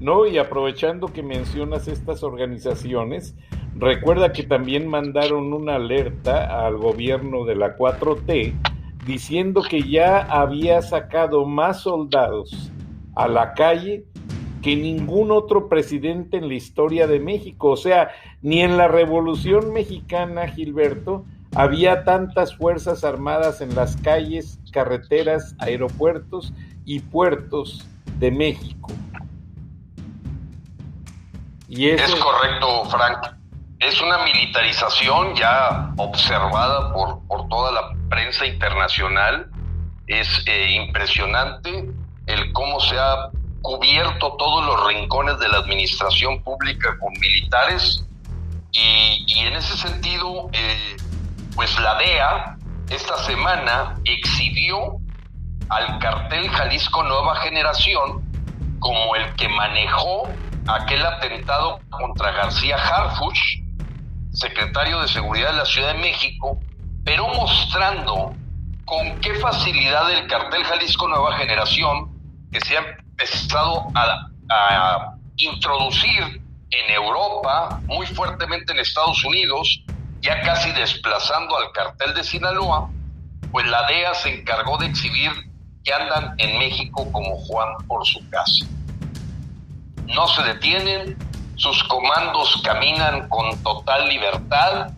Speaker 6: No, y aprovechando que mencionas estas organizaciones, recuerda que también mandaron una alerta al gobierno de la 4T diciendo que ya había sacado más soldados a la calle que ningún otro presidente en la historia de México. O sea, ni en la Revolución Mexicana, Gilberto, había tantas fuerzas armadas en las calles, carreteras, aeropuertos y puertos de México. Y eso...
Speaker 7: Es correcto, Frank. Es una militarización ya observada por toda la prensa internacional. Es impresionante el cómo se ha cubierto todos los rincones de la administración pública con militares, y en ese sentido, pues la DEA esta semana exhibió al cartel Jalisco Nueva Generación como el que manejó aquel atentado contra García Harfuch, secretario de Seguridad de la Ciudad de México, pero mostrando con qué facilidad el cartel Jalisco Nueva Generación, que se ha empezado a introducir en Europa, muy fuertemente en Estados Unidos, ya casi desplazando al cartel de Sinaloa, pues la DEA se encargó de exhibir que andan en México como Juan por su casa. No se detienen, sus comandos caminan con total libertad,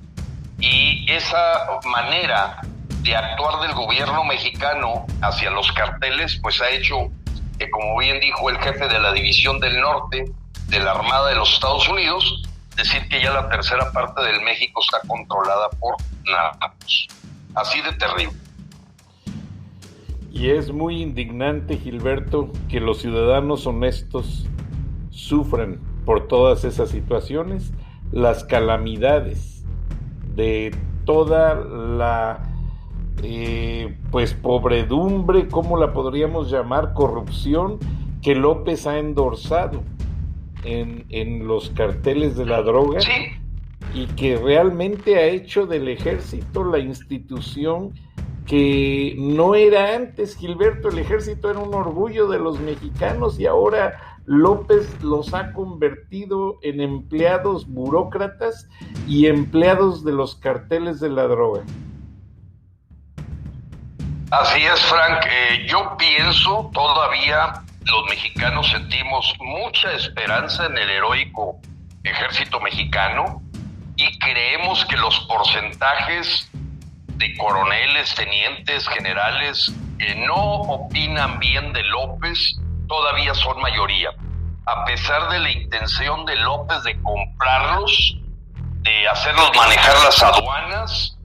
Speaker 7: y esa manera de actuar del gobierno mexicano hacia los carteles pues ha hecho que, como bien dijo el jefe de la División del Norte de la Armada de los Estados Unidos, decir que ya la tercera parte del México está controlada por narcos. Así de terrible.
Speaker 6: Y es muy indignante, Gilberto, que los ciudadanos honestos sufran por todas esas situaciones, las calamidades de toda la pues pobredumbre, ¿cómo la podríamos llamar? Corrupción que López ha endorsado en los carteles de la droga.
Speaker 7: Sí.
Speaker 6: Y que realmente ha hecho del ejército la institución que no era antes, Gilberto. El ejército era un orgullo de los mexicanos y ahora López los ha convertido en empleados burócratas y empleados de los carteles de la droga.
Speaker 7: Así es, Frank. Yo pienso, todavía los mexicanos sentimos mucha esperanza en el heroico ejército mexicano y creemos que los porcentajes de coroneles, tenientes, generales que no opinan bien de López todavía son mayoría. A pesar de la intención de López de comprarlos, de hacerlos manejar las aduanas,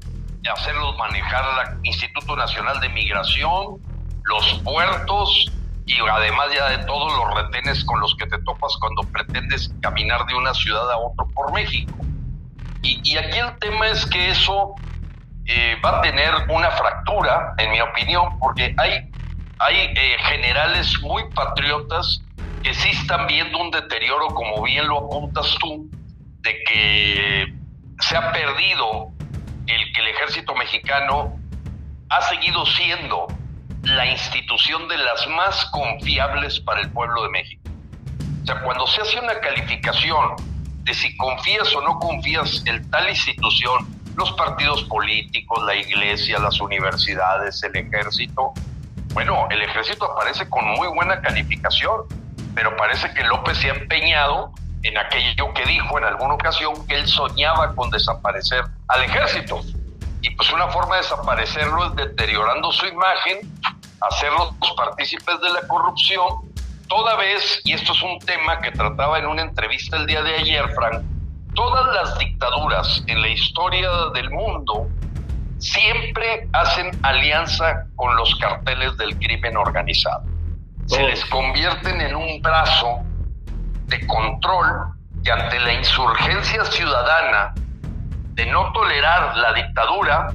Speaker 7: de hacerlos manejar el Instituto Nacional de Migración, los puertos y además ya de todos los retenes con los que te topas cuando pretendes caminar de una ciudad a otra por México. Y aquí el tema es que eso va a tener una fractura, en mi opinión, porque hay generales muy patriotas que sí están viendo un deterioro, como bien lo apuntas tú, de que se ha perdido el que el ejército mexicano ha seguido siendo la institución de las más confiables para el pueblo de México. O sea, cuando se hace una calificación de si confías o no confías en tal institución, los partidos políticos, la iglesia, las universidades, el ejército, bueno, el ejército aparece con muy buena calificación, pero parece que López se ha empeñado en aquello que dijo en alguna ocasión, que él soñaba con desaparecer al ejército. Y pues una forma de desaparecerlo es deteriorando su imagen, hacerlos partícipes de la corrupción, toda vez, y esto es un tema que trataba en una entrevista el día de ayer, Frank, todas las dictaduras en la historia del mundo siempre hacen alianza con los carteles del crimen organizado. Se les convierten en un brazo de control que ante la insurgencia ciudadana de no tolerar la dictadura,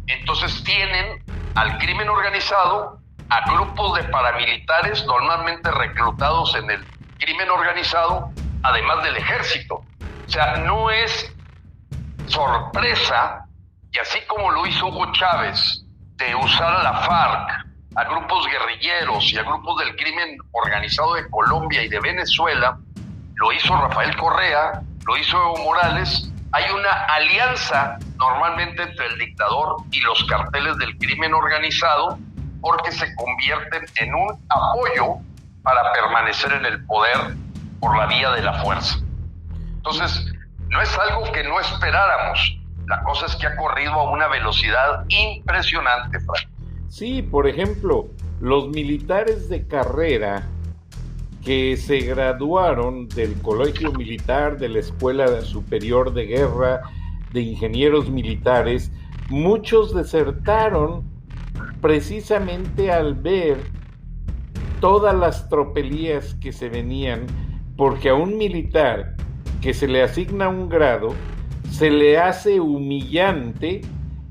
Speaker 7: entonces tienen al crimen organizado, a grupos de paramilitares normalmente reclutados en el crimen organizado, además del ejército. O sea, no es sorpresa que así como lo hizo Hugo Chávez, de usar a la FARC, a grupos guerrilleros y a grupos del crimen organizado de Colombia y de Venezuela, lo hizo Rafael Correa, lo hizo Evo Morales. Hay una alianza normalmente entre el dictador y los carteles del crimen organizado, porque se convierten en un apoyo para permanecer en el poder por la vía de la fuerza. Entonces, no es algo que no esperáramos. La cosa es que ha corrido a una velocidad impresionante, Frank.
Speaker 6: Sí, por ejemplo, los militares de carrera que se graduaron del Colegio Militar, de la Escuela Superior de Guerra, de ingenieros militares, muchos desertaron precisamente al ver todas las tropelías que se venían, porque a un militar que se le asigna un grado, se le hace humillante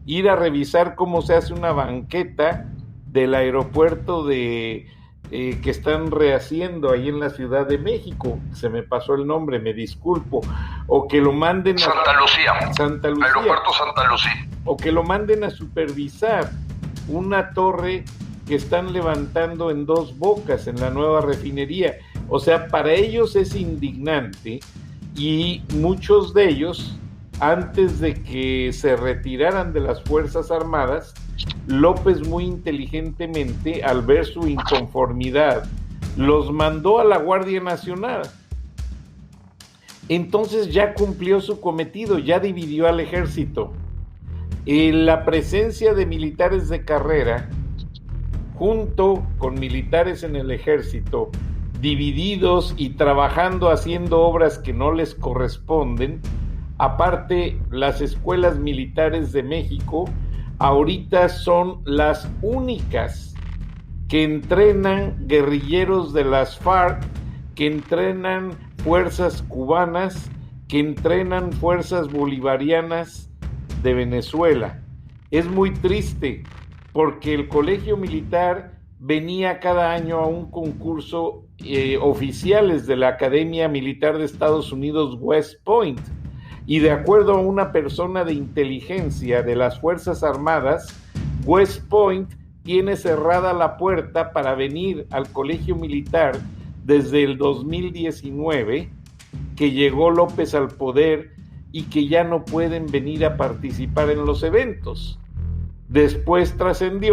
Speaker 6: ir a revisar cómo se hace una banqueta del aeropuerto de que están rehaciendo ahí en la Ciudad de México. Se me pasó el nombre, me disculpo. O que lo manden a
Speaker 7: Santa Lucía. Aeropuerto Santa Lucía.
Speaker 6: O que lo manden a supervisar una torre que están levantando en Dos Bocas, en la nueva refinería. O sea, para ellos es indignante, y muchos de ellos, antes de que se retiraran de las Fuerzas Armadas, López muy inteligentemente, al ver su inconformidad, los mandó a la Guardia Nacional. Entonces ya cumplió su cometido, ya dividió al ejército. La presencia de militares de carrera, junto con militares en el ejército, divididos y trabajando, haciendo obras que no les corresponden. Aparte, las escuelas militares de México ahorita son las únicas que entrenan guerrilleros de las FARC, que entrenan fuerzas cubanas, que entrenan fuerzas bolivarianas de Venezuela. Es muy triste, porque el colegio militar venía cada año a un concurso oficiales de la Academia Militar de Estados Unidos, West Point, y de acuerdo a una persona de inteligencia de las Fuerzas Armadas, West Point tiene cerrada la puerta para venir al colegio militar desde el 2019, que llegó López al poder, y que ya no pueden venir a participar en los eventos. Después trascendió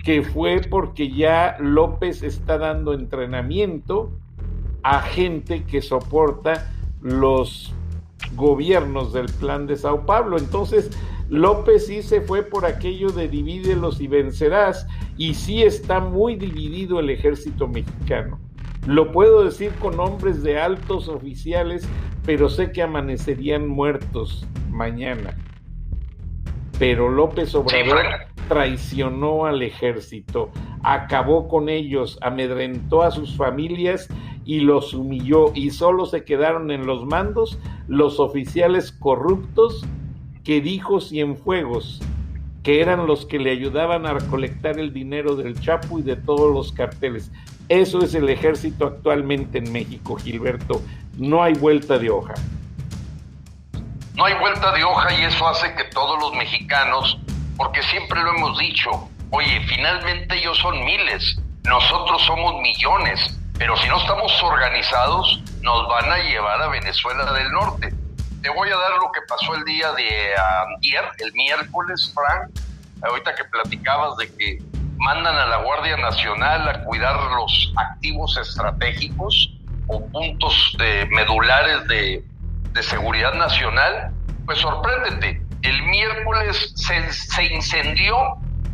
Speaker 6: que fue porque ya López está dando entrenamiento a gente que soporta los gobiernos del Plan de Sao Paulo. Entonces López sí se fue por aquello de divídelos y vencerás, y sí está muy dividido el ejército mexicano. Lo puedo decir con nombres de altos oficiales, pero sé que amanecerían muertos mañana. Pero López Obrador traicionó al ejército, acabó con ellos, amedrentó a sus familias y los humilló, y solo se quedaron en los mandos los oficiales corruptos que dijo Cienfuegos, que eran los que le ayudaban a recolectar el dinero del Chapo y de todos los carteles. Eso es el ejército actualmente en México, Gilberto. No hay vuelta de hoja.
Speaker 7: No hay vuelta de hoja, y eso hace que todos los mexicanos, porque siempre lo hemos dicho, Oye, finalmente ellos son miles, nosotros somos millones, pero si no estamos organizados, nos van a llevar a Venezuela del Norte. Te voy a dar lo que pasó el día de ayer, el miércoles, Frank, ahorita que platicabas de que mandan a la Guardia Nacional a cuidar los activos estratégicos o puntos medulares de seguridad nacional. Pues sorpréndete, el miércoles se incendió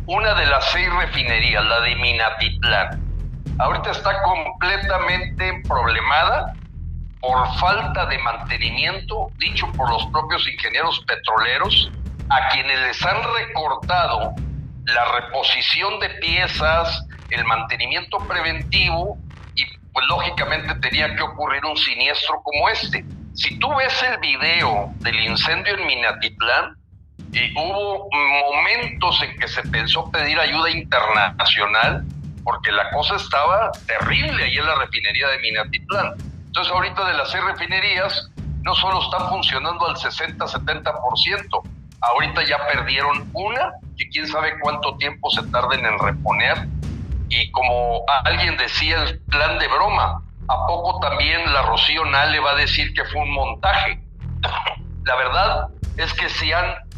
Speaker 7: una de las 6 refinerías, la de Minatitlán. Ahorita está completamente problemada por falta de mantenimiento, dicho por los propios ingenieros petroleros, a quienes les han recortado la reposición de piezas, el mantenimiento preventivo, y pues lógicamente tenía que ocurrir un siniestro como este. Si tú ves el video del incendio en Minatitlán, hubo momentos en que se pensó pedir ayuda internacional, porque la cosa estaba terrible ahí en la refinería de Minatitlán. Entonces ahorita de las 6 refinerías, no solo están funcionando al 60-70%, ahorita ya perdieron una, que quién sabe cuánto tiempo se tarden en reponer, y como alguien decía, el plan de broma, ¿a poco también la Rocío Nale va a decir que fue un montaje? La verdad es que se han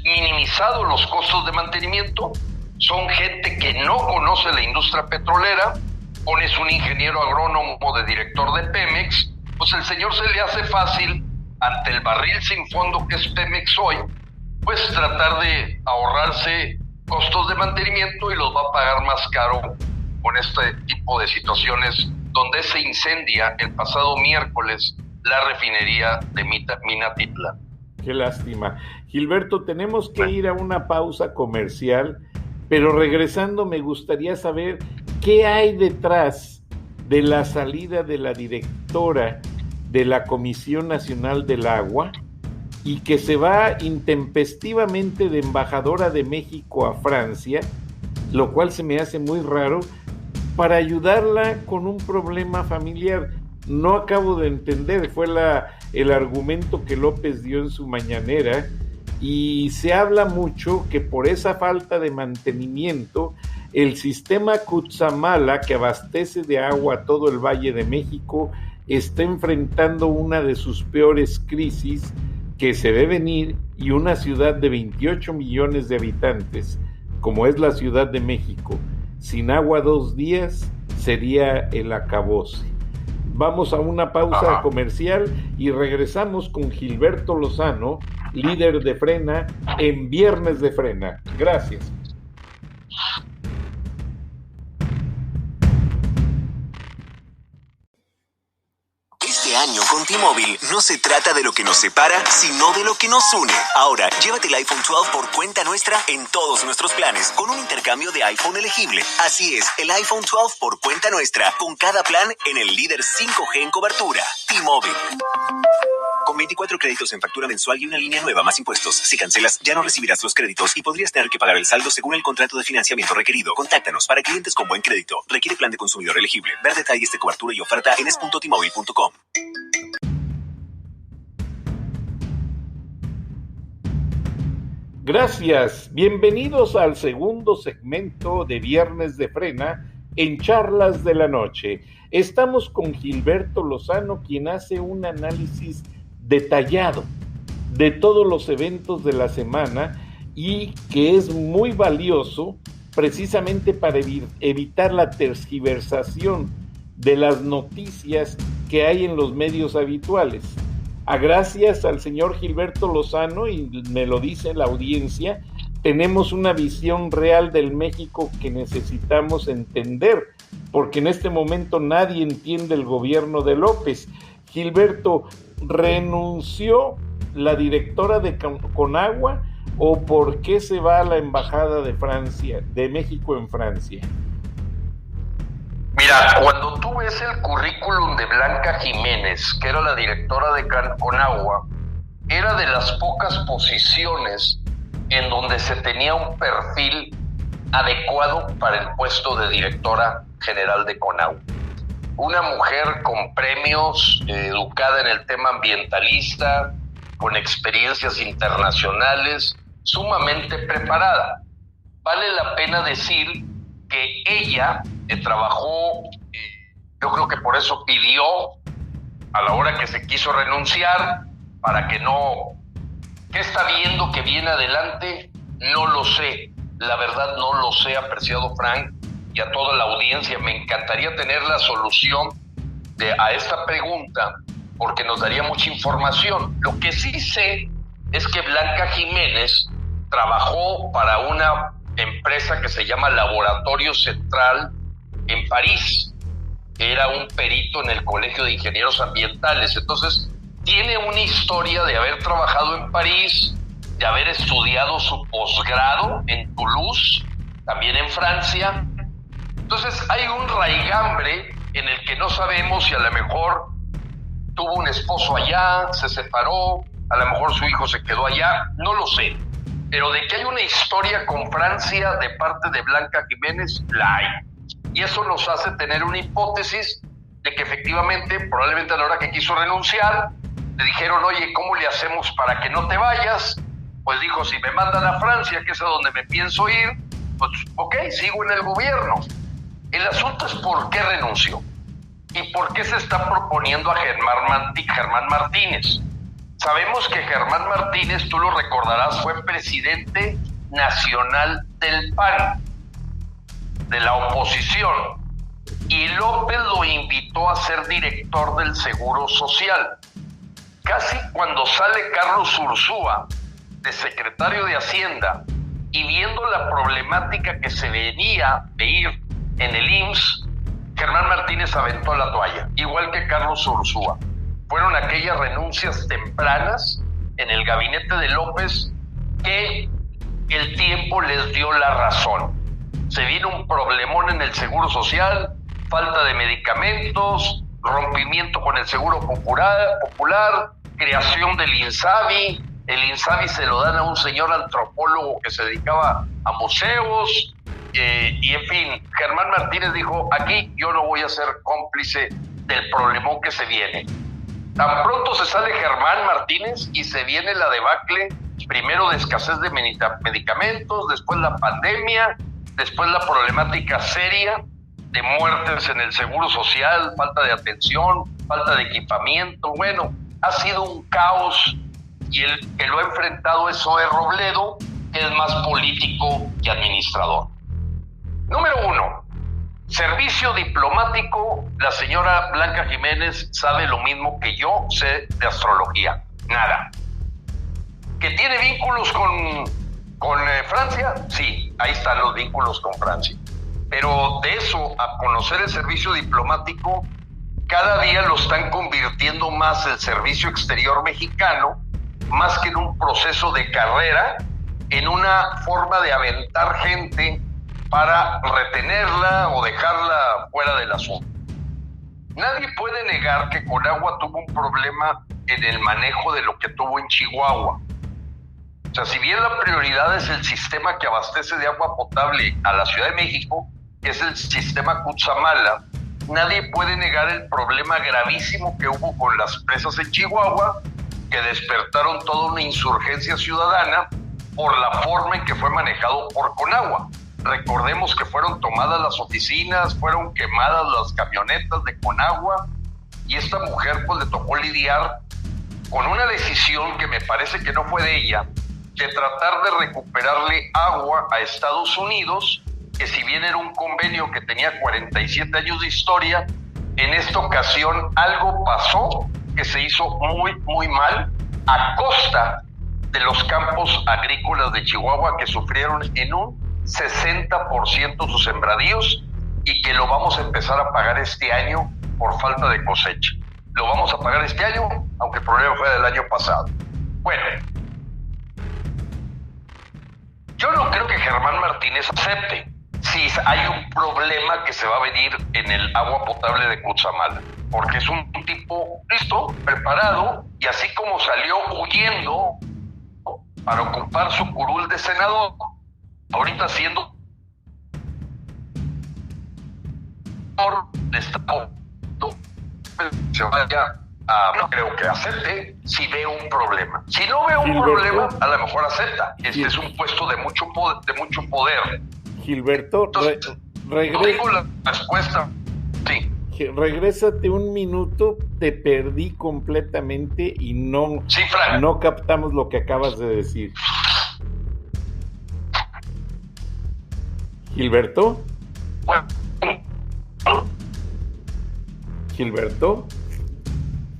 Speaker 7: minimizado los costos de mantenimiento, son gente que no conoce la industria petrolera, pones un ingeniero agrónomo de director de Pemex, pues el señor se le hace fácil, ante el barril sin fondo que es Pemex hoy, pues tratar de ahorrarse costos de mantenimiento y los va a pagar más caro con este tipo de situaciones donde se incendia el pasado miércoles la refinería de Minatitlán.
Speaker 6: Qué lástima. Gilberto, tenemos que ir a una pausa comercial, pero regresando me gustaría saber qué hay detrás de la salida de la directora de la Comisión Nacional del Agua y que se va intempestivamente de embajadora de México a Francia, lo cual se me hace muy raro, para ayudarla con un problema familiar. No acabo de entender, fue el argumento que López dio en su mañanera, y se habla mucho que por esa falta de mantenimiento, el sistema Cutzamala, que abastece de agua a todo el Valle de México, está enfrentando una de sus peores crisis que se ve venir, y una ciudad de 28 millones de habitantes, como es la Ciudad de México, sin agua 2 días, sería el acabose. Vamos a una pausa comercial y regresamos con Gilberto Lozano, líder de Frena, en Viernes de Frena. Gracias.
Speaker 9: Este año con T-Mobile no se trata de lo que nos separa, sino de lo que nos une. Ahora, llévate el iPhone 12 por cuenta nuestra en todos nuestros planes, con un intercambio de iPhone elegible. Así es, el iPhone 12 por cuenta nuestra, con cada plan en el líder 5G en cobertura. T-Mobile. Con 24 créditos en factura mensual y una línea nueva más impuestos. Si cancelas, ya no recibirás los créditos y podrías tener que pagar el saldo según el contrato de financiamiento requerido. Contáctanos para clientes con buen crédito. Requiere plan de consumidor elegible. Ver detalles de cobertura y oferta en es.tmobile.com.
Speaker 6: Gracias. Bienvenidos al segundo segmento de Viernes de Frena en Charlas de la Noche. Estamos con Gilberto Lozano, quien hace un análisis detallado de todos los eventos de la semana y que es muy valioso precisamente para evitar la tergiversación de las noticias que hay en los medios habituales. Gracias al señor Gilberto Lozano, y me lo dice la audiencia, tenemos una visión real del México que necesitamos entender, porque en este momento nadie entiende el gobierno de López. Gilberto, ¿renunció la directora de Conagua o por qué se va a la embajada de México en Francia?
Speaker 7: Mira, cuando tú ves el currículum de Blanca Jiménez, que era la directora de Conagua, era de las pocas posiciones en donde se tenía un perfil adecuado para el puesto de directora general de Conagua. Una mujer con premios, educada en el tema ambientalista, con experiencias internacionales, sumamente preparada. vale la pena decir que ella trabajó, yo creo que por eso pidió a la hora que se quiso renunciar, para que no... ¿Qué está viendo que viene adelante? No lo sé, la verdad no lo sé, apreciado Frank, y a toda la audiencia. Me encantaría tener la solución a esta pregunta, porque nos daría mucha información. Lo que sí sé es que Blanca Jiménez trabajó para una empresa que se llama Laboratorio Central en París. Era un perito en el Colegio de Ingenieros Ambientales. Entonces, tiene una historia de haber trabajado en París, de haber estudiado su posgrado en Toulouse, también en Francia. Entonces, hay un raigambre en el que no sabemos si a lo mejor tuvo un esposo allá, se separó, a lo mejor su hijo se quedó allá, no lo sé. Pero de que hay una historia con Francia de parte de Blanca Jiménez, la hay. Y eso nos hace tener una hipótesis de que efectivamente, probablemente a la hora que quiso renunciar, le dijeron, oye, ¿cómo le hacemos para que no te vayas? Pues dijo, si me mandan a Francia, que es a donde me pienso ir, pues ok, sigo en el gobierno. El asunto es por qué renunció y por qué se está proponiendo a Germán Martínez. Sabemos que Germán Martínez, tú lo recordarás, fue presidente nacional del PAN, de la oposición, y López lo invitó a ser director del Seguro Social. Casi cuando sale Carlos Ursúa de secretario de Hacienda y viendo la problemática que se venía de ir en el IMSS, Germán Martínez aventó la toalla, igual que Carlos Ursúa. Fueron aquellas renuncias tempranas en el gabinete de López que el tiempo les dio la razón. Se vino un problemón en el Seguro Social, falta de medicamentos, rompimiento con el Seguro Popular, creación del INSABI. El INSABI se lo dan a un señor antropólogo que se dedicaba a museos, y en fin, Germán Martínez dijo, aquí yo no voy a ser cómplice del problemón que se viene. Tan pronto se sale Germán Martínez y se viene la debacle, primero de escasez de medicamentos, después la pandemia, después la problemática seria de muertes en el Seguro Social, falta de atención, falta de equipamiento. Bueno, ha sido un caos, y el que lo ha enfrentado es Zoe Robledo, que es más político que administrador. Número 1, servicio diplomático. La señora Blanca Jiménez sabe lo mismo que yo sé de astrología, nada. ¿Que tiene vínculos con Francia? Sí, ahí están los vínculos con Francia. Pero de eso a conocer el servicio diplomático, cada día lo están convirtiendo más el servicio exterior mexicano, más que en un proceso de carrera, en una forma de aventar gente para retenerla o dejarla fuera del asunto. Nadie puede negar que Conagua tuvo un problema en el manejo de lo que tuvo en Chihuahua. O sea, si bien la prioridad es el sistema que abastece de agua potable a la Ciudad de México, que es el sistema Cutzamala, nadie puede negar el problema gravísimo que hubo con las presas en Chihuahua, que despertaron toda una insurgencia ciudadana por la forma en que fue manejado por Conagua. Recordemos que fueron tomadas las oficinas, fueron quemadas las camionetas de Conagua, y esta mujer pues le tocó lidiar con una decisión que me parece que no fue de ella, de tratar de recuperarle agua a Estados Unidos, que si bien era un convenio que tenía 47 años de historia, en esta ocasión algo pasó que se hizo muy, muy mal a costa de los campos agrícolas de Chihuahua, que sufrieron en un 60% sus sembradíos, y que lo vamos a empezar a pagar este año por falta de cosecha. Lo vamos a pagar este año, aunque el problema fue del año pasado. Bueno, yo no creo que Germán Martínez acepte si hay un problema que se va a venir en el agua potable de Cutzamala, porque es un tipo listo, preparado, y así como salió huyendo para ocupar su curul de senador, ahorita siendo de Estado, se vaya no creo que acepte si ve un problema. Si no ve un problema, a lo mejor acepta. Este es un puesto de mucho poder.
Speaker 6: Gilberto,
Speaker 7: digo la respuesta. Sí.
Speaker 6: Regrésate un minuto, te perdí completamente y no captamos lo que acabas de decir. ¿Gilberto? ¿Gilberto?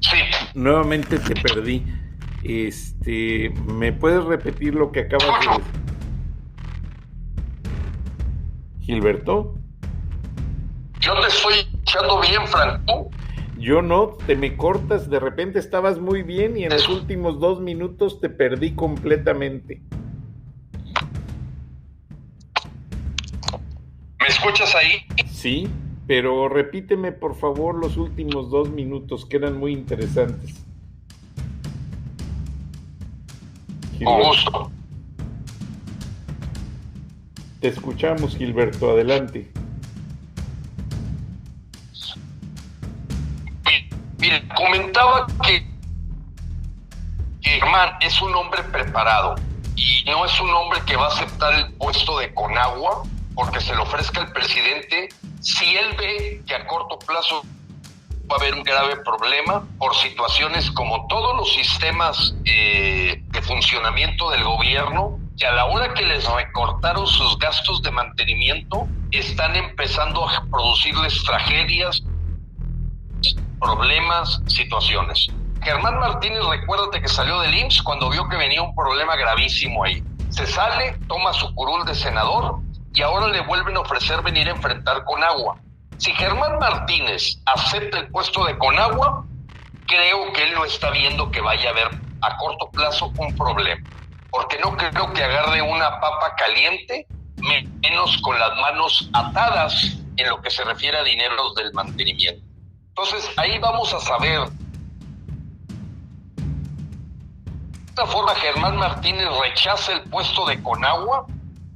Speaker 7: Sí.
Speaker 6: Nuevamente te perdí. ¿Me puedes repetir lo que acabas de decir? ¿Gilberto?
Speaker 7: Yo te estoy escuchando bien, Franco.
Speaker 6: Yo no, te me cortas, de repente estabas muy bien y en los últimos 2 minutos te perdí completamente.
Speaker 7: ¿Me escuchas ahí?
Speaker 6: Sí, pero repíteme por favor los últimos 2 minutos que eran muy interesantes.
Speaker 7: Con gusto.
Speaker 6: Te escuchamos, Gilberto, adelante.
Speaker 7: Mira, comentaba que Germán es un hombre preparado y no es un hombre que va a aceptar el puesto de Conagua porque se le ofrezca al presidente si él ve que a corto plazo va a haber un grave problema por situaciones como todos los sistemas de funcionamiento del gobierno, que a la hora que les recortaron sus gastos de mantenimiento están empezando a producirles tragedias, problemas, situaciones. Germán Martínez, recuérdate que salió del IMSS cuando vio que venía un problema gravísimo ahí. Se sale, toma su curul de senador y ahora le vuelven a ofrecer venir a enfrentar Conagua. Si Germán Martínez acepta el puesto de Conagua, creo que él no está viendo que vaya a haber a corto plazo un problema, porque no creo que agarre una papa caliente, menos con las manos atadas en lo que se refiere a dineros del mantenimiento. Entonces ahí vamos a saber. De esta forma Germán Martínez rechaza el puesto de Conagua,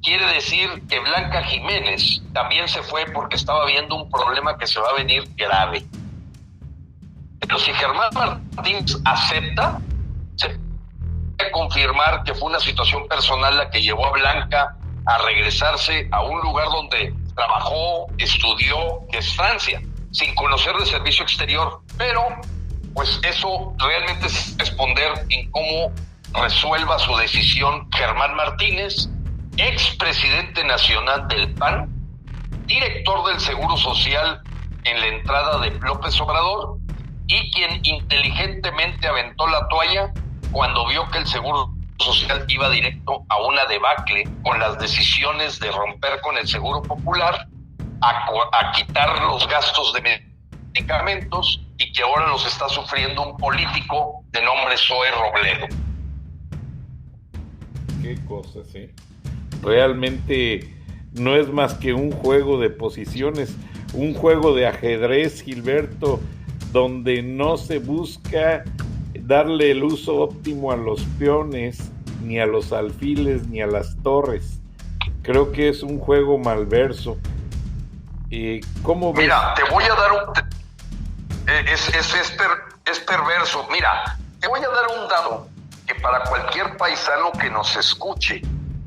Speaker 7: quiere decir que Blanca Jiménez también se fue porque estaba viendo un problema que se va a venir grave. Pero si Germán Martínez acepta, se puede confirmar que fue una situación personal la que llevó a Blanca a regresarse a un lugar donde trabajó, estudió, que es Francia, sin conocer de servicio exterior. Pero pues eso realmente es responder en cómo resuelva su decisión Germán Martínez, expresidente nacional del PAN, director del Seguro Social en la entrada de López Obrador y quien inteligentemente aventó la toalla cuando vio que el Seguro Social iba directo a una debacle con las decisiones de romper con el Seguro Popular, a quitar los gastos de medicamentos y que ahora los está sufriendo un político de nombre Zoe Robledo.
Speaker 6: Qué cosa, sí. Realmente no es más que un juego de posiciones, un juego de ajedrez, Gilberto, donde no se busca darle el uso óptimo a los peones, ni a los alfiles, ni a las torres. Creo que es un juego malverso. ¿Cómo ves?
Speaker 7: Mira, te voy a dar es perverso. Mira, te voy a dar un dado que para cualquier paisano que nos escuche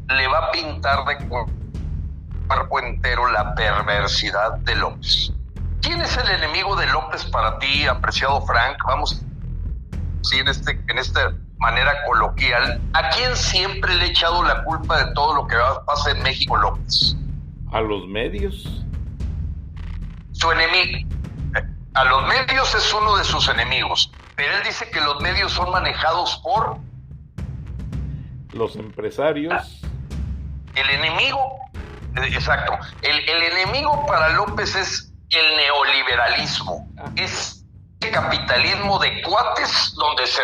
Speaker 7: le va a pintar de cuerpo entero la perversidad de López. ¿Quién es el enemigo de López para ti, apreciado Frank? Vamos, sí, en esta manera coloquial, ¿a quién siempre le he echado la culpa de todo lo que pasa en México, López?
Speaker 6: ¿A los medios?
Speaker 7: Su enemigo. A los medios es uno de sus enemigos, pero él dice que los medios son manejados por
Speaker 6: los empresarios.
Speaker 7: El enemigo, exacto, el enemigo para López es el neoliberalismo, es el capitalismo de cuates donde se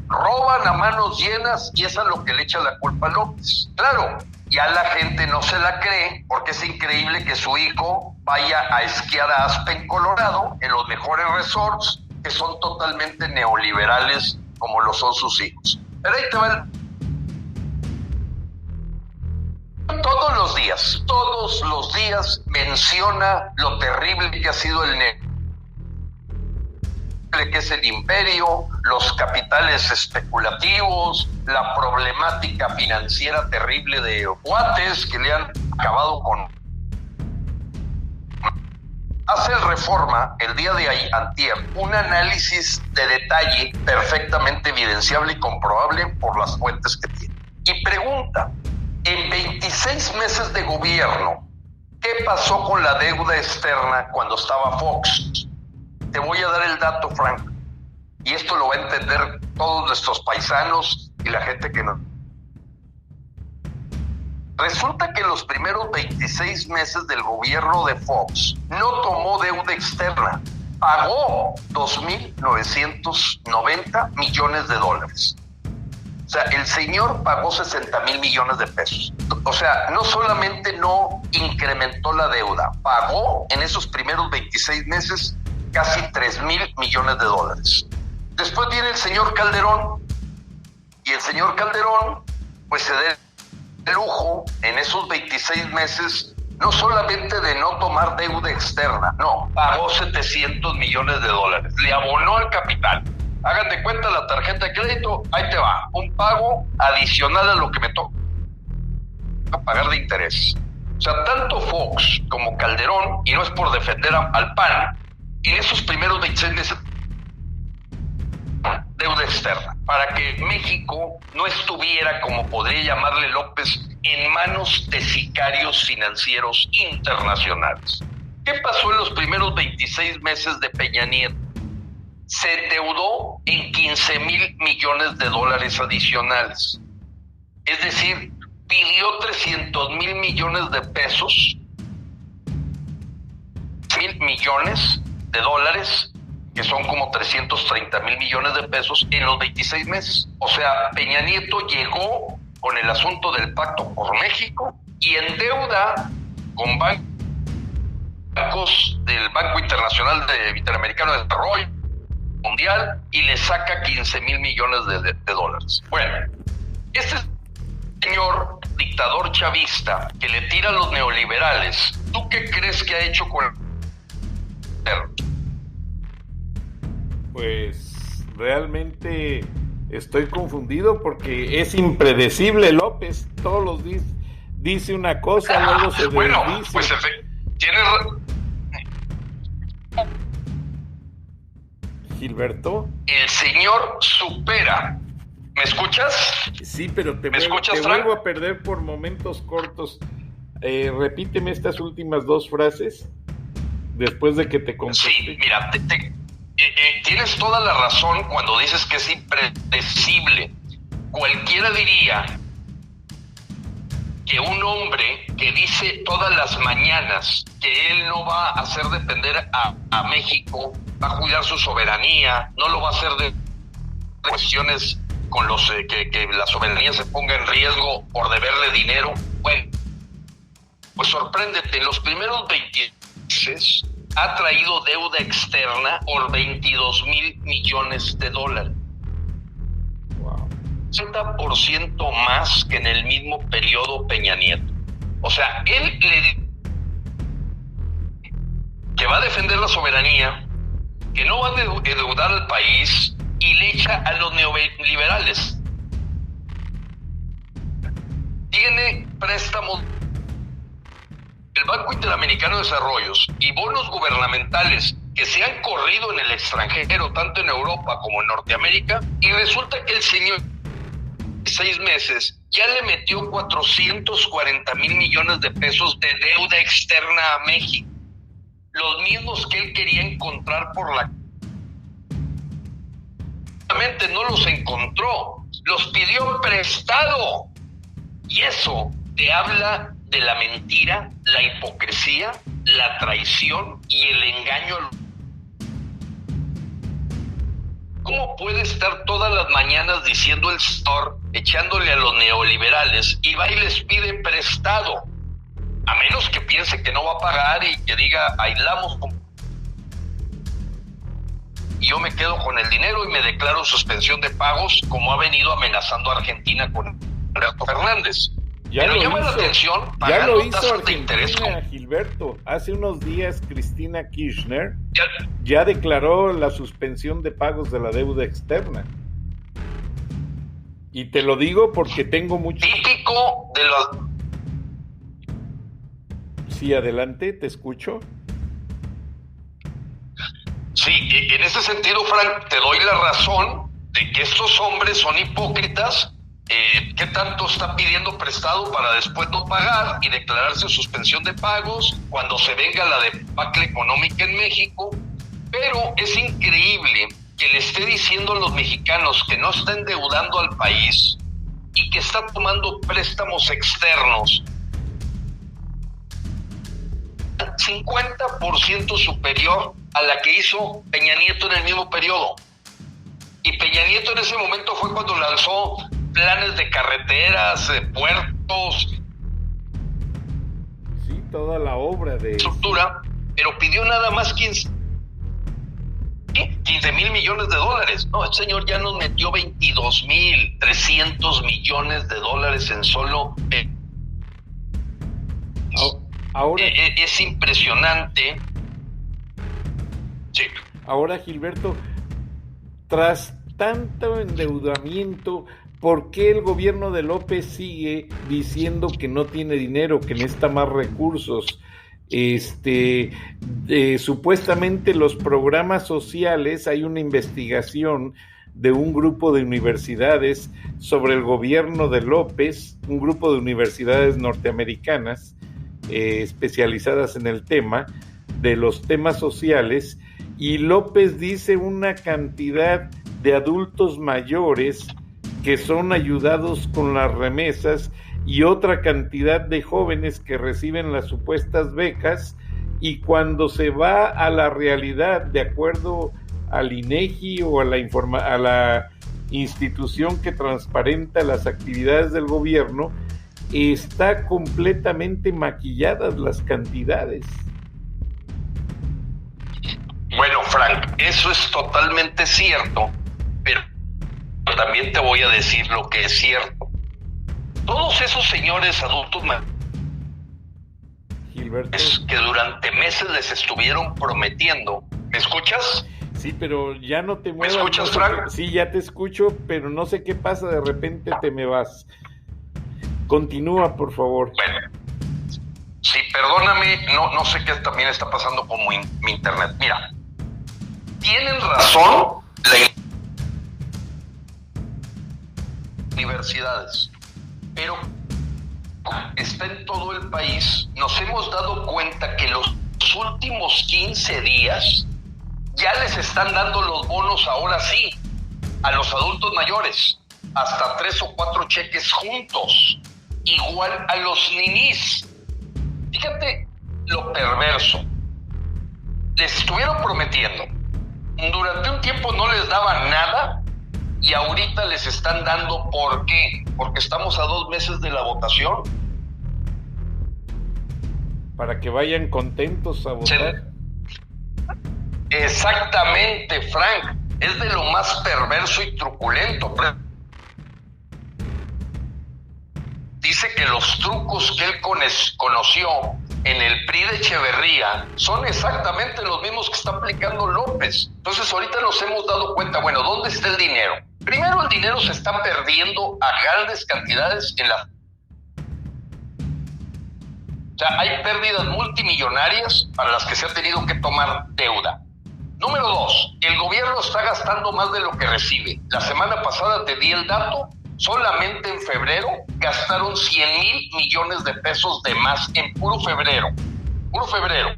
Speaker 7: roban a manos llenas y es a lo que le echa la culpa a López. Claro, ya la gente no se la cree porque es increíble que su hijo vaya a esquiar a Aspen, Colorado, en los mejores resorts que son totalmente neoliberales como lo son sus hijos. Pero ahí te va todos los días menciona lo terrible que ha sido el que es el imperio, los capitales especulativos, la problemática financiera terrible de cuates que le han acabado con... Hace el Reforma el día de antier un análisis de detalle perfectamente evidenciable y comprobable por las fuentes que tiene. Y pregunta, en 26 meses de gobierno, ¿qué pasó con la deuda externa cuando estaba Fox? Te voy a dar el dato, Frank, y esto lo va a entender todos nuestros paisanos y la gente que no. Resulta que en los primeros 26 meses del gobierno de Fox no tomó deuda externa, pagó 2.990 millones de dólares. O sea, el señor pagó 60,000 millones de pesos. O sea, no solamente no incrementó la deuda, pagó en esos primeros 26 meses casi 3,000 millones de dólares. Después viene el señor Calderón, y el señor Calderón pues se da el lujo en esos 26 meses no solamente de no tomar deuda externa, no, pagó 700 millones de dólares, le abonó al capital. Hagan de cuenta la tarjeta de crédito, ahí te va, un pago adicional a lo que me toca pagar de interés. O sea, tanto Fox como Calderón, y no es por defender al PAN, en esos primeros 26 meses deuda externa, para que México no estuviera, como podría llamarle López, en manos de sicarios financieros internacionales. ¿Qué pasó en los primeros 26 meses de Peña Nieto? Se endeudó en 15,000 millones de dólares adicionales. Es decir, pidió 300,000 millones de pesos, 1,000 millones de dólares, que son como 330,000 millones de pesos en los 26 meses. O sea, Peña Nieto llegó con el asunto del Pacto por México y en deuda con bancos del Banco Internacional Interamericano de Desarrollo Mundial y le saca 15,000 millones de dólares. Bueno, este señor dictador chavista que le tira a los neoliberales, ¿tú qué crees que ha hecho con el...
Speaker 6: Pues realmente estoy confundido porque es impredecible López. Todos los días dice una cosa, luego se desdice.
Speaker 7: Bueno, pues tienes...
Speaker 6: Gilberto.
Speaker 7: El señor supera. ¿Me escuchas?
Speaker 6: Sí, pero te
Speaker 7: escuchas,
Speaker 6: vuelvo a perder por momentos cortos. Repíteme estas últimas dos frases después de que te contesté.
Speaker 7: Sí, mira, tienes toda la razón cuando dices que es impredecible. Cualquiera diría que un hombre que dice todas las mañanas que él no va a hacer depender a México, va a cuidar su soberanía, no lo va a hacer de cuestiones con los que la soberanía se ponga en riesgo por deberle dinero. Bueno, pues sorpréndete, en los primeros 20 meses ha traído deuda externa por 22,000 millones de dólares.
Speaker 6: Wow.
Speaker 7: 60% más que en el mismo periodo Peña Nieto. O sea, él le que va a defender la soberanía, que no va a endeudar al país y le echa a los neoliberales. Tiene préstamos del Banco Interamericano de Desarrollo y bonos gubernamentales que se han corrido en el extranjero, tanto en Europa como en Norteamérica, y resulta que el señor en 6 meses ya le metió 440,000 millones de pesos de deuda externa a México, los mismos que él quería encontrar por la... Obviamente no los encontró, los pidió prestado, y eso te habla de la mentira, la hipocresía, la traición y el engaño. ¿Cómo puede estar todas las mañanas diciendo el sector, echándole a los neoliberales, y va y les pide prestado? A menos que piense que no va a pagar y que diga, aislamos, y yo me quedo con el dinero y me declaro suspensión de pagos, como ha venido amenazando a Argentina con Alberto Fernández. Pero llama la atención,
Speaker 6: ya lo hizo
Speaker 7: tasas de interés
Speaker 6: Argentina, Gilberto. Hace unos días Cristina Kirchner ya declaró la suspensión de pagos de la deuda externa. Y te lo digo porque tengo mucho...
Speaker 7: Típico de los...
Speaker 6: Sí, adelante, te escucho.
Speaker 7: Sí, en ese sentido, Frank, te doy la razón de que estos hombres son hipócritas. ¿Qué tanto está pidiendo prestado para después no pagar y declararse suspensión de pagos cuando se venga la debacle económica en México? Pero es increíble que le esté diciendo a los mexicanos que no está endeudando al país y que está tomando préstamos externos 50% superior a la que hizo Peña Nieto en el mismo periodo. Y Peña Nieto en ese momento fue cuando lanzó planes de carreteras, puertos,
Speaker 6: sí, toda la obra de
Speaker 7: estructura, pero pidió nada más 15 mil millones de dólares. No, el señor ya nos metió 22,300 millones de dólares en solo...
Speaker 6: Ahora,
Speaker 7: es impresionante. Sí.
Speaker 6: Ahora, Gilberto, tras tanto endeudamiento, ¿por qué el gobierno de López sigue diciendo que no tiene dinero, que necesita más recursos? Supuestamente los programas sociales, hay una investigación de un grupo de universidades sobre el gobierno de López, un grupo de universidades norteamericanas especializadas en el tema de los temas sociales, y López dice una cantidad de adultos mayores que son ayudados con las remesas y otra cantidad de jóvenes que reciben las supuestas becas, y cuando se va a la realidad, de acuerdo al INEGI o a la institución que transparenta las actividades del gobierno, está completamente maquilladas las cantidades.
Speaker 7: Bueno, Frank, eso es totalmente cierto, pero también te voy a decir lo que es cierto. Todos esos señores adultos
Speaker 6: Gilberto,
Speaker 7: que durante meses les estuvieron prometiendo. ¿Me escuchas?
Speaker 6: Sí, pero ya no te muevas.
Speaker 7: ¿Me escuchas,
Speaker 6: no
Speaker 7: Frank?
Speaker 6: Sí, ya te escucho, pero no sé qué pasa, de repente te me vas. Continúa, por favor.
Speaker 7: Bueno, sí, perdóname, no sé qué también está pasando con mi internet. Mira, tienen razón las universidades, pero está en todo el país. Nos hemos dado cuenta que los últimos 15 días ya les están dando los bonos, ahora sí, a los adultos mayores, hasta 3 o 4 cheques juntos, igual a los ninis. Fíjate lo perverso. Les estuvieron prometiendo, durante un tiempo no les daban nada y ahorita les están dando. ¿Por qué? Porque estamos a 2 meses de la votación.
Speaker 6: Para que vayan contentos a votar.
Speaker 7: Exactamente, Frank. Es de lo más perverso y truculento. Dice que los trucos que él conoció en el PRI de Echeverría son exactamente los mismos que está aplicando López. Entonces ahorita nos hemos dado cuenta, bueno, ¿dónde está el dinero? Primero, el dinero se está perdiendo a grandes cantidades en la... O sea, hay pérdidas multimillonarias para las que se ha tenido que tomar deuda. Número 2, el gobierno está gastando más de lo que recibe. La semana pasada te di el dato. Solamente en febrero gastaron 100,000 millones de pesos de más en puro febrero. Puro febrero.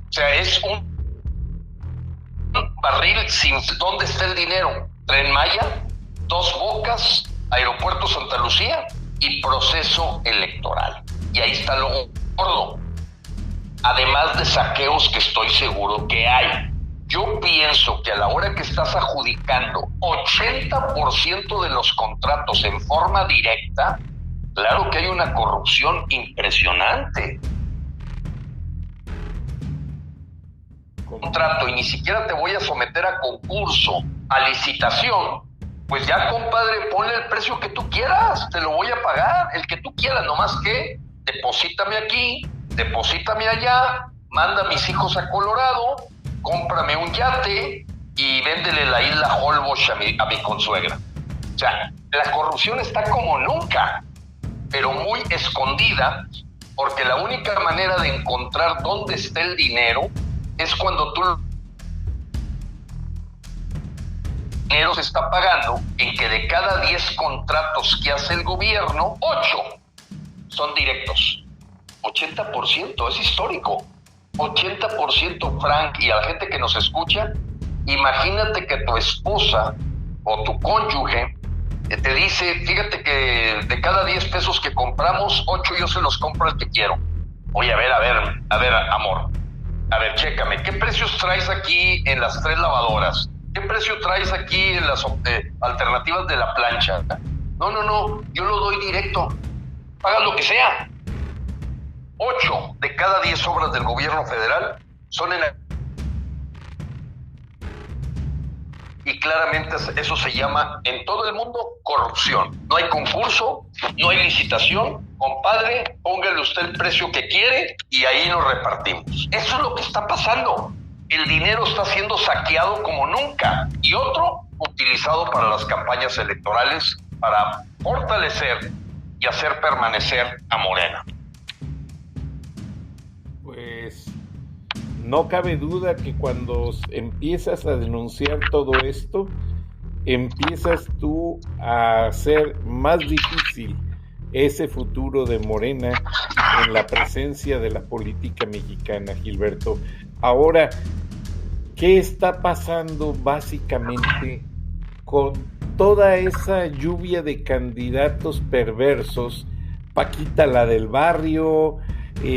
Speaker 7: O sea, es un barril sin... ¿Dónde está el dinero? Tren Maya, Dos Bocas, Aeropuerto Santa Lucía y proceso electoral. Y ahí está lo gordo. Además de saqueos que estoy seguro que hay. Yo pienso que a la hora que estás adjudicando 80% de los contratos en forma directa, claro que hay una corrupción impresionante. Contrato, y ni siquiera te voy a someter a concurso, a licitación, pues ya, compadre, ponle el precio que tú quieras, te lo voy a pagar, el que tú quieras, nomás que deposítame aquí, deposítame allá, manda a mis hijos a Colorado, cómprame un yate y véndele la isla Holbox a mi consuegra. O sea, la corrupción está como nunca, pero muy escondida, porque la única manera de encontrar dónde está el dinero es cuando tú dinero se está pagando en que de cada 10 contratos que hace el gobierno, 8 son directos. 80%, es histórico. 80%, Frank, y a la gente que nos escucha, imagínate que tu esposa o tu cónyuge te dice, fíjate que de cada 10 pesos que compramos, 8 yo se los compro al que quiero. Oye, a ver, amor, a ver, chécame, ¿qué precios traes aquí en las 3 lavadoras? ¿Qué precio traes aquí en las alternativas de la plancha? No, yo lo doy directo. Paga lo que sea. 8 de cada 10 obras del gobierno federal son en... Y claramente eso se llama en todo el mundo corrupción. No hay concurso, no hay licitación. Compadre, póngale usted el precio que quiere y ahí nos repartimos. Eso es lo que está pasando. El dinero está siendo saqueado como nunca y otro utilizado para las campañas electorales para fortalecer y hacer permanecer a Morena.
Speaker 6: Pues no cabe duda que cuando empiezas a denunciar todo esto, empiezas tú a hacer más difícil ese futuro de Morena en la presencia de la política mexicana, Gilberto. Ahora, ¿qué está pasando básicamente con toda esa lluvia de candidatos perversos? Paquita la del barrio,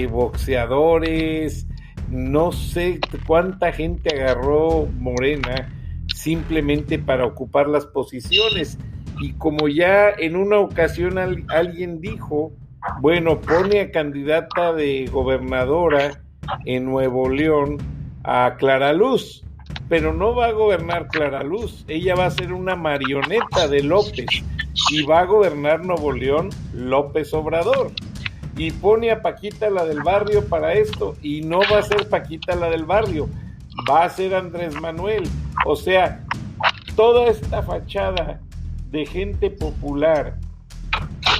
Speaker 6: boxeadores, no sé cuánta gente agarró Morena simplemente para ocupar las posiciones. Y como ya en una ocasión alguien dijo, bueno, pone a candidata de gobernadora en Nuevo León a Clara Luz, pero no va a gobernar Clara Luz, ella va a ser una marioneta de López y va a gobernar Nuevo León López Obrador, y pone a Paquita la del barrio para esto, y no va a ser Paquita la del barrio, va a ser Andrés Manuel. O sea, toda esta fachada de gente popular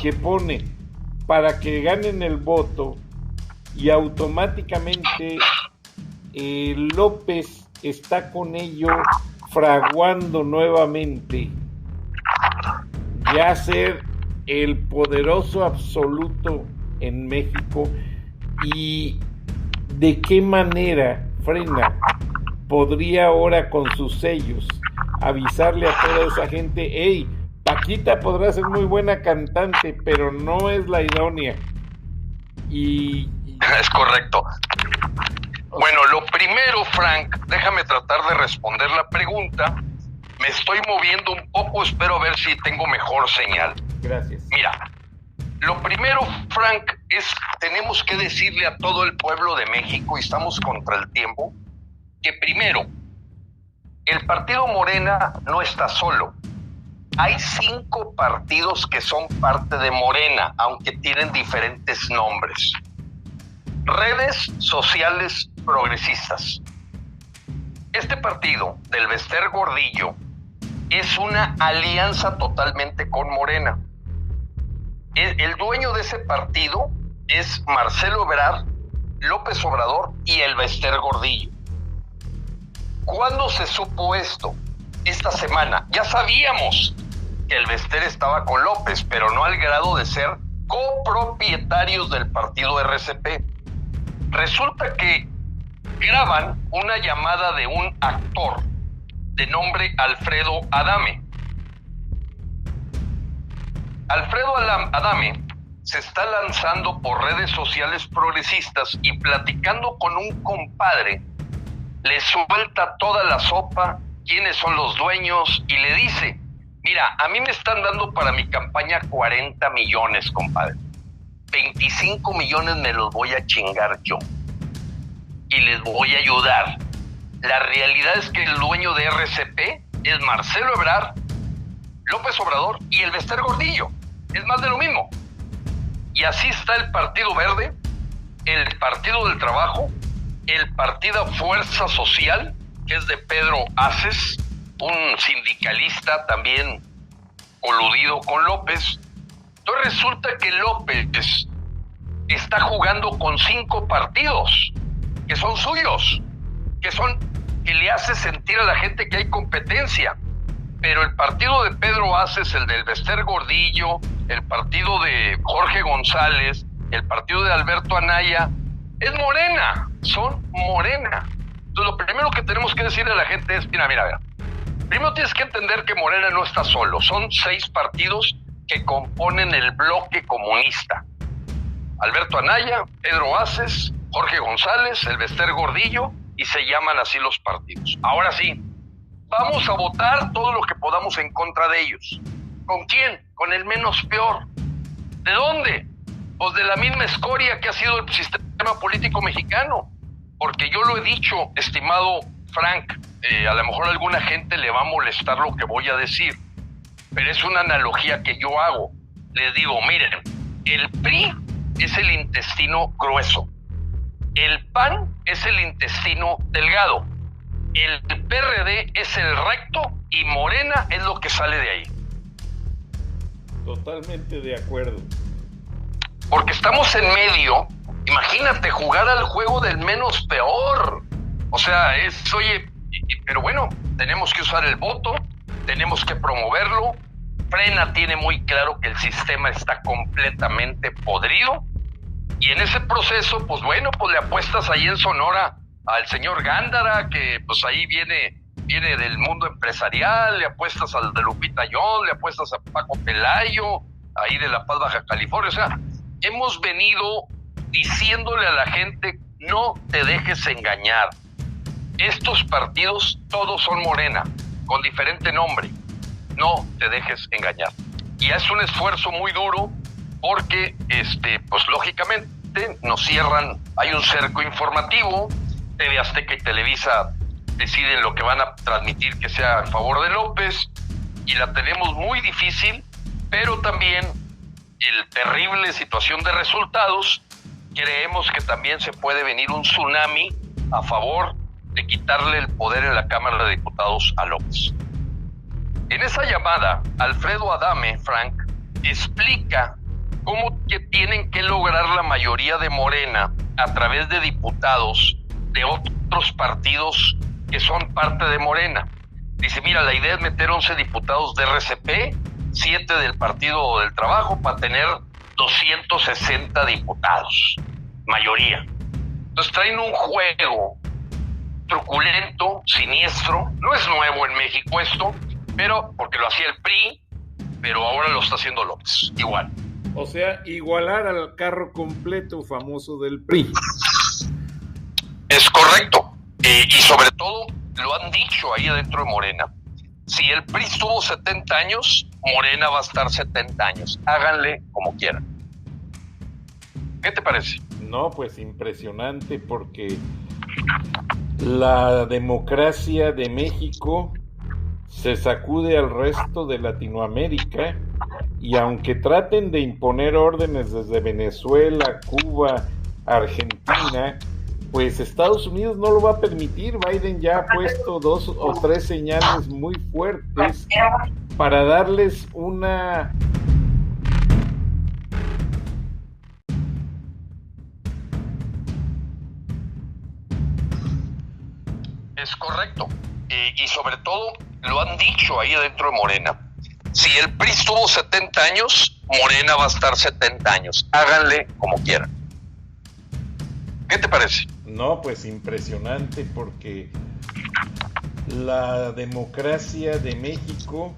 Speaker 6: que pone para que ganen el voto y automáticamente López está con ello fraguando nuevamente ya ser el poderoso absoluto en México. Y de qué manera Frena podría ahora con sus sellos avisarle a toda esa gente: hey, Paquita podrá ser muy buena cantante, pero no es la idónea. Y
Speaker 7: es correcto. Bueno, lo primero, Frank, déjame tratar de responder la pregunta. Me estoy moviendo un poco, espero ver si tengo mejor señal.
Speaker 6: Gracias.
Speaker 7: Mira, lo primero, Frank, tenemos que decirle a todo el pueblo de México, y estamos contra el tiempo, que primero, el partido Morena no está solo. Hay 5 partidos que son parte de Morena, aunque tienen diferentes nombres. Redes sociales progresistas. Este partido del Bester Gordillo es una alianza totalmente con Morena. El dueño de ese partido es Marcelo Ebrard, López Obrador y el Bester Gordillo. ¿Cuándo se supo esto? Esta semana. Ya sabíamos que el Bester estaba con López, pero no al grado de ser copropietarios del partido RCP. Resulta que graban una llamada de un actor de nombre Alfredo Adame. Alfredo Adame se está lanzando por redes sociales progresistas y platicando con un compadre, le suelta toda la sopa, quiénes son los dueños, y le dice: mira, a mí me están dando para mi campaña 40 millones, compadre. 25 millones me los voy a chingar yo y les voy a ayudar. La realidad es que el dueño de RCP es Marcelo Ebrard López Obrador y el Bester Gordillo. Es más de lo mismo. Y así está el Partido Verde, el Partido del Trabajo, el Partido Fuerza Social, que es de Pedro Aces, un sindicalista también coludido con López. Entonces resulta que López está jugando con 5 partidos que son suyos, que le hace sentir a la gente que hay competencia. Pero el partido de Pedro Aces, el del Bester Gordillo, el partido de Jorge González, el partido de Alberto Anaya, es Morena, son Morena. Entonces lo primero que tenemos que decirle a la gente es, mira, primero tienes que entender que Morena no está solo, son 6 partidos que componen el bloque comunista. Alberto Anaya, Pedro Aces, Jorge González, el Bester Gordillo, y se llaman así los partidos. Ahora sí, vamos a votar todo lo que podamos en contra de ellos. ¿Con quién? Con el menos peor. ¿De dónde? Pues de la misma escoria que ha sido el sistema político mexicano. Porque yo lo he dicho, estimado Frank, a lo mejor a alguna gente le va a molestar lo que voy a decir, pero es una analogía que yo hago. Les digo, miren, el PRI es el intestino grueso, el PAN es el intestino delgado, el PRD es el recto y Morena es lo que sale de ahí.
Speaker 6: Totalmente de acuerdo.
Speaker 7: Porque estamos en medio, imagínate jugar al juego del menos peor. O sea, oye, pero bueno, tenemos que usar el voto, tenemos que promoverlo. Frena tiene muy claro que el sistema está completamente podrido. Y en ese proceso, pues bueno, pues le apuestas ahí en Sonora al señor Gándara, que pues ahí viene del mundo empresarial, le apuestas al de Lupita Jones, le apuestas a Paco Pelayo, ahí de La Paz, Baja California. O sea, hemos venido diciéndole a la gente, no te dejes engañar. Estos partidos todos son Morena, con diferente nombre. No te dejes engañar. Y es un esfuerzo muy duro porque, pues lógicamente nos cierran, hay un cerco informativo, TV Azteca y Televisa deciden lo que van a transmitir que sea a favor de López y la tenemos muy difícil, pero también el terrible situación de resultados, creemos que también se puede venir un tsunami a favor de quitarle el poder en la Cámara de Diputados a López. En esa llamada, Alfredo Adame, Frank, explica cómo que tienen que lograr la mayoría de Morena a través de diputados de otros partidos que son parte de Morena. Dice, mira, la idea es meter 11 diputados de RCP, 7 del Partido del Trabajo, para tener 260 diputados, mayoría. Entonces traen un juego truculento, siniestro, no es nuevo en México esto, pero porque lo hacía el PRI, pero ahora lo está haciendo López, igual.
Speaker 6: O sea, igualar al carro completo famoso del PRI.
Speaker 7: Es correcto. Y sobre todo, lo han dicho ahí adentro de Morena. Si el PRI estuvo 70 años, Morena va a estar 70 años. Háganle como quieran. ¿Qué te parece?
Speaker 6: No, pues impresionante, porque la democracia de México se sacude al resto de Latinoamérica, y aunque traten de imponer órdenes desde Venezuela, Cuba, Argentina, pues Estados Unidos no lo va a permitir. Biden ya ha puesto 2 o 3 señales muy fuertes para darles una...
Speaker 7: Es correcto. Y sobre todo, lo han dicho ahí adentro de Morena. Si el PRI estuvo 70 años, Morena va a estar 70 años. Háganle como quieran. ¿Qué te parece?
Speaker 6: No, pues impresionante, porque la democracia de México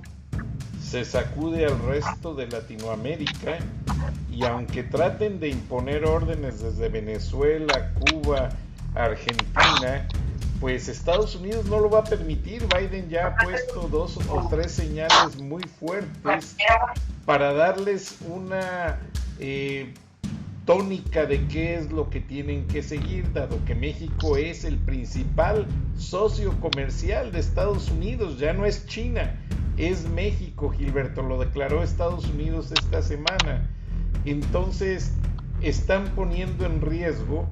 Speaker 6: se sacude al resto de Latinoamérica, y aunque traten de imponer órdenes desde Venezuela, Cuba, Argentina, pues Estados Unidos no lo va a permitir. Biden ya ha puesto 2 o 3 señales muy fuertes para darles una tónica de qué es lo que tienen que seguir, dado que México es el principal socio comercial de Estados Unidos, ya no es China. es México, Gilberto, lo declaró Estados Unidos esta semana. Entonces, están poniendo en riesgo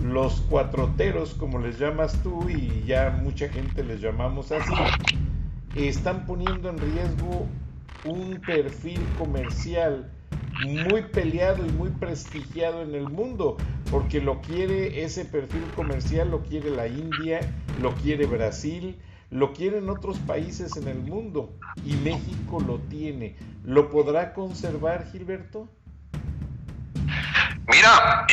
Speaker 6: los cuatroteros, como les llamas tú, y ya mucha gente les llamamos así, están poniendo en riesgo un perfil comercial muy peleado y muy prestigiado en el mundo, porque lo quiere, ese perfil comercial lo quiere la India, lo quiere Brasil, lo quieren otros países en el mundo, y México lo tiene. ¿Lo podrá conservar, Gilberto?
Speaker 7: Mira,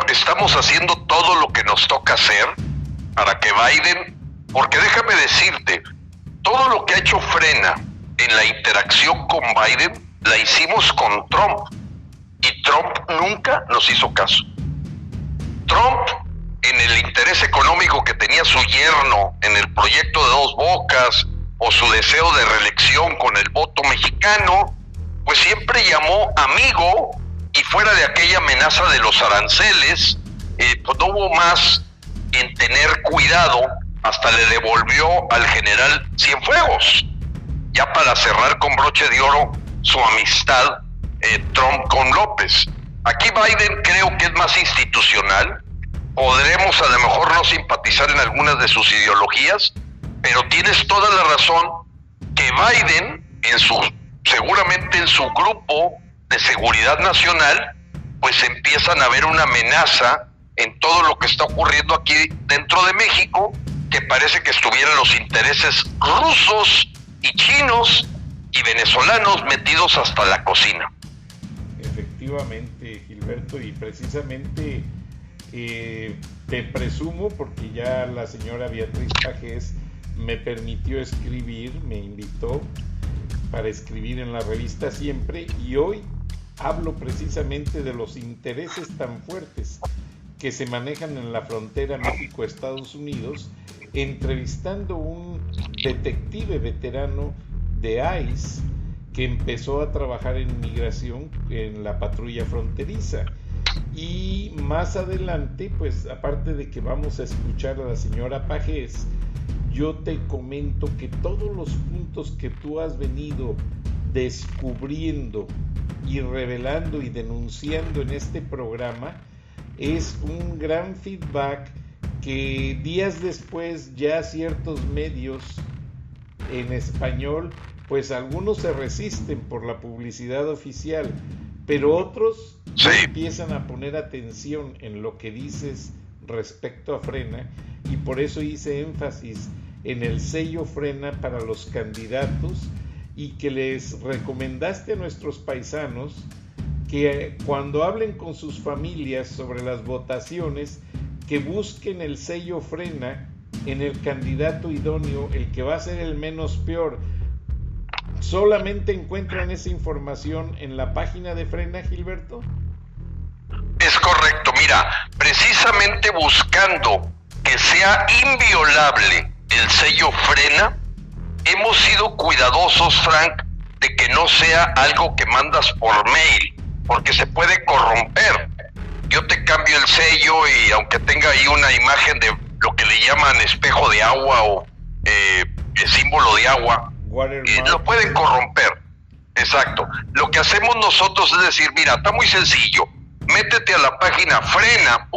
Speaker 7: estamos haciendo todo lo que nos toca hacer para que Biden, porque déjame decirte, todo lo que ha hecho Frena en la interacción con Biden, la hicimos con Trump, y Trump nunca nos hizo caso. Trump, en el interés económico que tenía su yerno en el proyecto de Dos Bocas, o su deseo de reelección con el voto mexicano, pues siempre llamó amigo, y fuera de aquella amenaza de los aranceles, pues no hubo más en tener cuidado, hasta le devolvió al general Cienfuegos, ya para cerrar con broche de oro su amistad Trump con López. Aquí Biden creo que es más institucional, podremos a lo mejor no simpatizar en algunas de sus ideologías, pero tienes toda la razón que Biden, seguramente en su grupo de seguridad nacional, pues empiezan a ver una amenaza en todo lo que está ocurriendo aquí dentro de México, que parece que estuvieran los intereses rusos y chinos y venezolanos metidos hasta la cocina.
Speaker 6: Efectivamente, Gilberto, y precisamente te presumo, porque ya la señora Beatriz Pajés me permitió escribir, me invitó para escribir en la revista Siempre, y hoy hablo precisamente de los intereses tan fuertes que se manejan en la frontera México-Estados Unidos, entrevistando un detective veterano de ICE que empezó a trabajar en migración en la patrulla fronteriza. Y más adelante, pues aparte de que vamos a escuchar a la señora Pajés, yo te comento que todos los puntos que tú has venido descubriendo y revelando y denunciando en este programa es un gran feedback que días después ya ciertos medios en español, pues algunos se resisten por la publicidad oficial, pero otros empiezan a poner atención en lo que dices respecto a Frena, y por eso hice énfasis en el sello Frena para los candidatos, y que les recomendaste a nuestros paisanos que cuando hablen con sus familias sobre las votaciones, que busquen el sello Frena en el candidato idóneo, el que va a ser el menos peor. ¿Solamente encuentran esa información en la página de Frena, Gilberto?
Speaker 7: Es correcto, mira, precisamente buscando que sea inviolable el sello Frena, hemos sido cuidadosos, Frank, de que no sea algo que mandas por mail, porque se puede corromper. Yo te cambio el sello y aunque tenga ahí una imagen de lo que le llaman espejo de agua o el símbolo de agua, lo pueden corromper. Exacto. Lo que hacemos nosotros es decir, mira, está muy sencillo. Métete a la página frena.com.mx,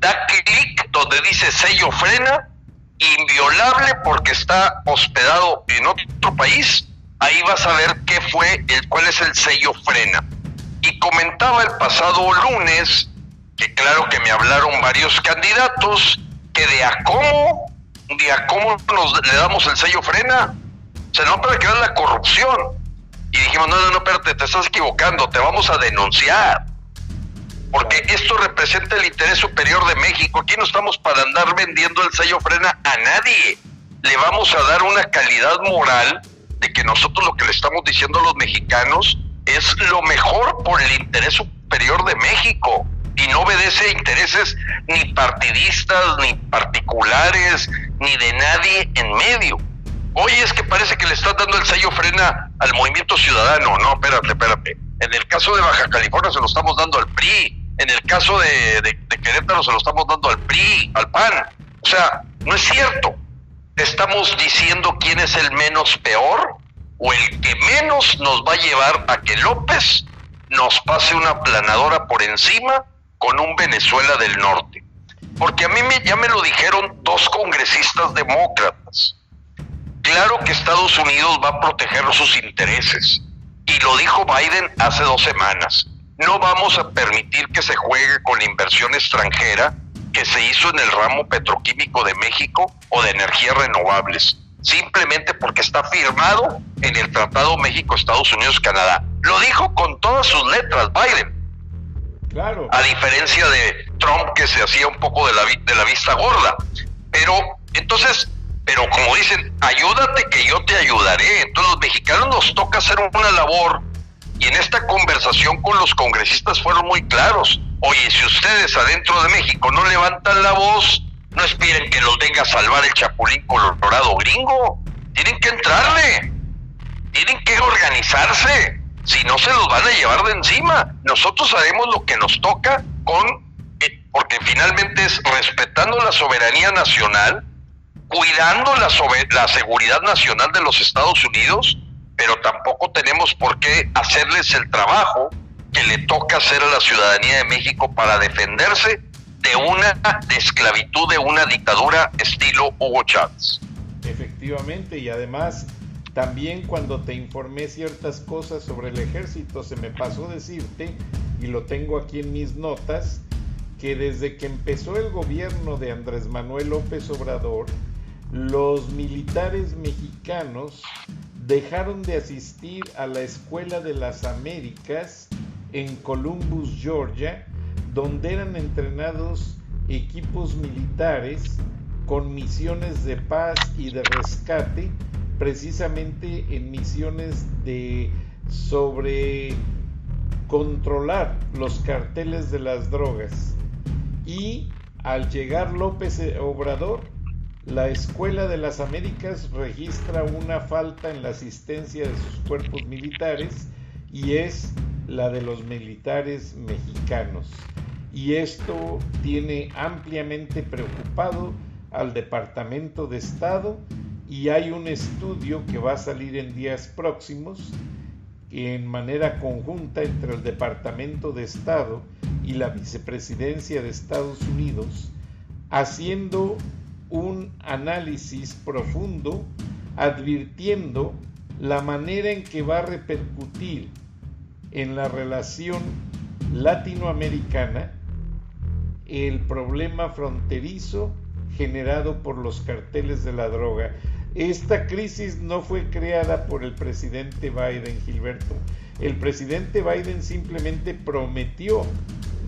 Speaker 7: da clic donde dice sello Frena, inviolable porque está hospedado en otro país. Ahí vas a ver cuál es el sello Frena. Y comentaba el pasado lunes que claro que me hablaron varios candidatos que de a cómo le damos el sello Frena, se nos puede quedar la corrupción. Y dijimos, no, espérate, te estás equivocando, te vamos a denunciar. Porque esto representa el interés superior de México. Aquí no estamos para andar vendiendo el sello Frena a nadie. Le vamos a dar una calidad moral de que nosotros lo que le estamos diciendo a los mexicanos es lo mejor por el interés superior de México. Y no obedece a intereses ni partidistas, ni particulares, ni de nadie en medio. Oye, es que parece que le estás dando el sello Frena al Movimiento Ciudadano. No, espérate. En el caso de Baja California se lo estamos dando al PRI. En el caso de Querétaro se lo estamos dando al PRI, al PAN. O sea, no es cierto. estamos diciendo quién es el menos peor o el que menos nos va a llevar a que López nos pase una aplanadora por encima con un Venezuela del Norte. Porque a mí ya me lo dijeron 2 congresistas demócratas. Claro que Estados Unidos va a proteger sus intereses, y lo dijo Biden hace 2 semanas. No vamos a permitir que se juegue con la inversión extranjera que se hizo en el ramo petroquímico de México o de energías renovables, simplemente porque está firmado en el Tratado México-Estados Unidos-Canadá. Lo dijo con todas sus letras Biden.
Speaker 6: Claro. A
Speaker 7: diferencia de Trump, que se hacía un poco de la vista gorda. Pero como dicen, ayúdate que yo te ayudaré. Entonces los mexicanos nos toca hacer una labor, y en esta conversación con los congresistas fueron muy claros. Oye, si ustedes adentro de México no levantan la voz, no esperen que los venga a salvar el chapulín colorado gringo. Tienen que entrarle, tienen que organizarse, si no se los van a llevar de encima. Nosotros haremos lo que nos toca porque finalmente es respetando la soberanía nacional, cuidando la seguridad nacional de los Estados Unidos, pero tampoco tenemos por qué hacerles el trabajo que le toca hacer a la ciudadanía de México para defenderse de esclavitud, de una dictadura estilo Hugo Chávez.
Speaker 6: Efectivamente, y además también cuando te informé ciertas cosas sobre el ejército, se me pasó decirte, y lo tengo aquí en mis notas, que desde que empezó el gobierno de Andrés Manuel López Obrador, los militares mexicanos dejaron de asistir a la Escuela de las Américas en Columbus, Georgia, donde eran entrenados equipos militares con misiones de paz y de rescate, precisamente en misiones sobre controlar los carteles de las drogas. Y al llegar López Obrador, la Escuela de las Américas registra una falta en la asistencia de sus cuerpos militares, y es la de los militares mexicanos. Y esto tiene ampliamente preocupado al Departamento de Estado, y hay un estudio que va a salir en días próximos en manera conjunta entre el Departamento de Estado y la Vicepresidencia de Estados Unidos, haciendo un análisis profundo, advirtiendo la manera en que va a repercutir en la relación latinoamericana el problema fronterizo generado por los carteles de la droga. Esta crisis no fue creada por el presidente Biden, Gilberto. El presidente Biden simplemente prometió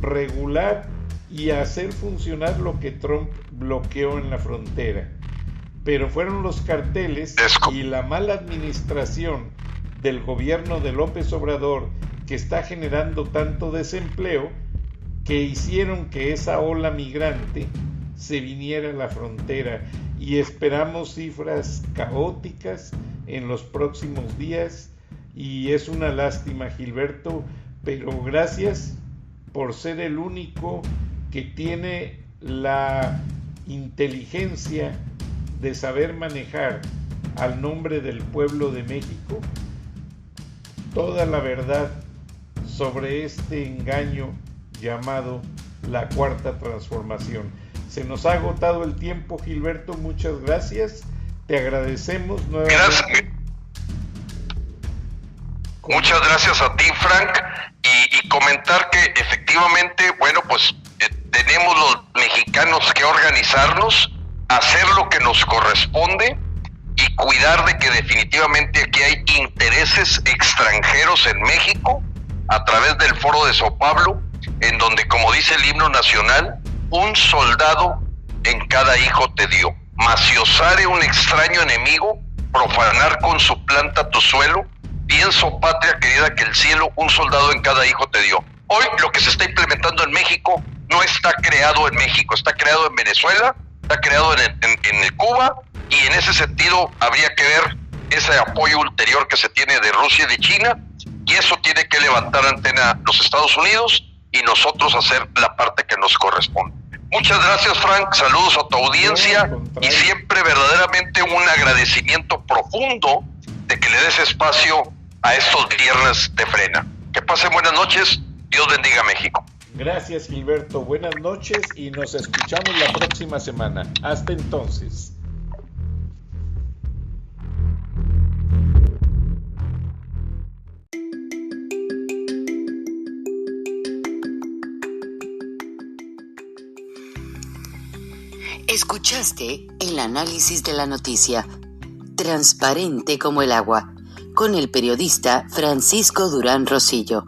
Speaker 6: regular y hacer funcionar lo que Trump bloqueó en la frontera. Pero fueron los carteles y la mala administración del gobierno de López Obrador, que está generando tanto desempleo, que hicieron que esa ola migrante se viniera a la frontera, y esperamos cifras caóticas en los próximos días, y es una lástima, Gilberto, pero gracias por ser el único que tiene la inteligencia de saber manejar al nombre del pueblo de México toda la verdad sobre este engaño llamado la Cuarta Transformación. Se nos ha agotado el tiempo, Gilberto, muchas gracias, te agradecemos nuevamente.
Speaker 7: Gracias. Muchas gracias a ti, Frank, y comentar que efectivamente, bueno, pues tenemos los mexicanos que organizarnos, hacer lo que nos corresponde y cuidar de que definitivamente aquí hay intereses extranjeros en México a través del Foro de Sao Paulo, en donde, como dice el himno nacional, un soldado en cada hijo te dio. Mas si osare un extraño enemigo profanar con su planta tu suelo, pienso, patria querida, que el cielo un soldado en cada hijo te dio. Hoy lo que se está implementando en México no está creado en México, está creado en Venezuela, está creado en Cuba, y en ese sentido habría que ver ese apoyo ulterior que se tiene de Rusia y de China, y eso tiene que levantar antena los Estados Unidos y nosotros hacer la parte que nos corresponde. Muchas gracias, Frank. Saludos a tu audiencia y siempre verdaderamente un agradecimiento profundo de que le des espacio a estos viernes de frena. Que pasen buenas noches. Dios bendiga a México.
Speaker 6: Gracias, Gilberto. Buenas noches y nos escuchamos la próxima semana. Hasta entonces.
Speaker 1: Escuchaste el análisis de la noticia, transparente como el agua, con el periodista Francisco Durán Rosillo.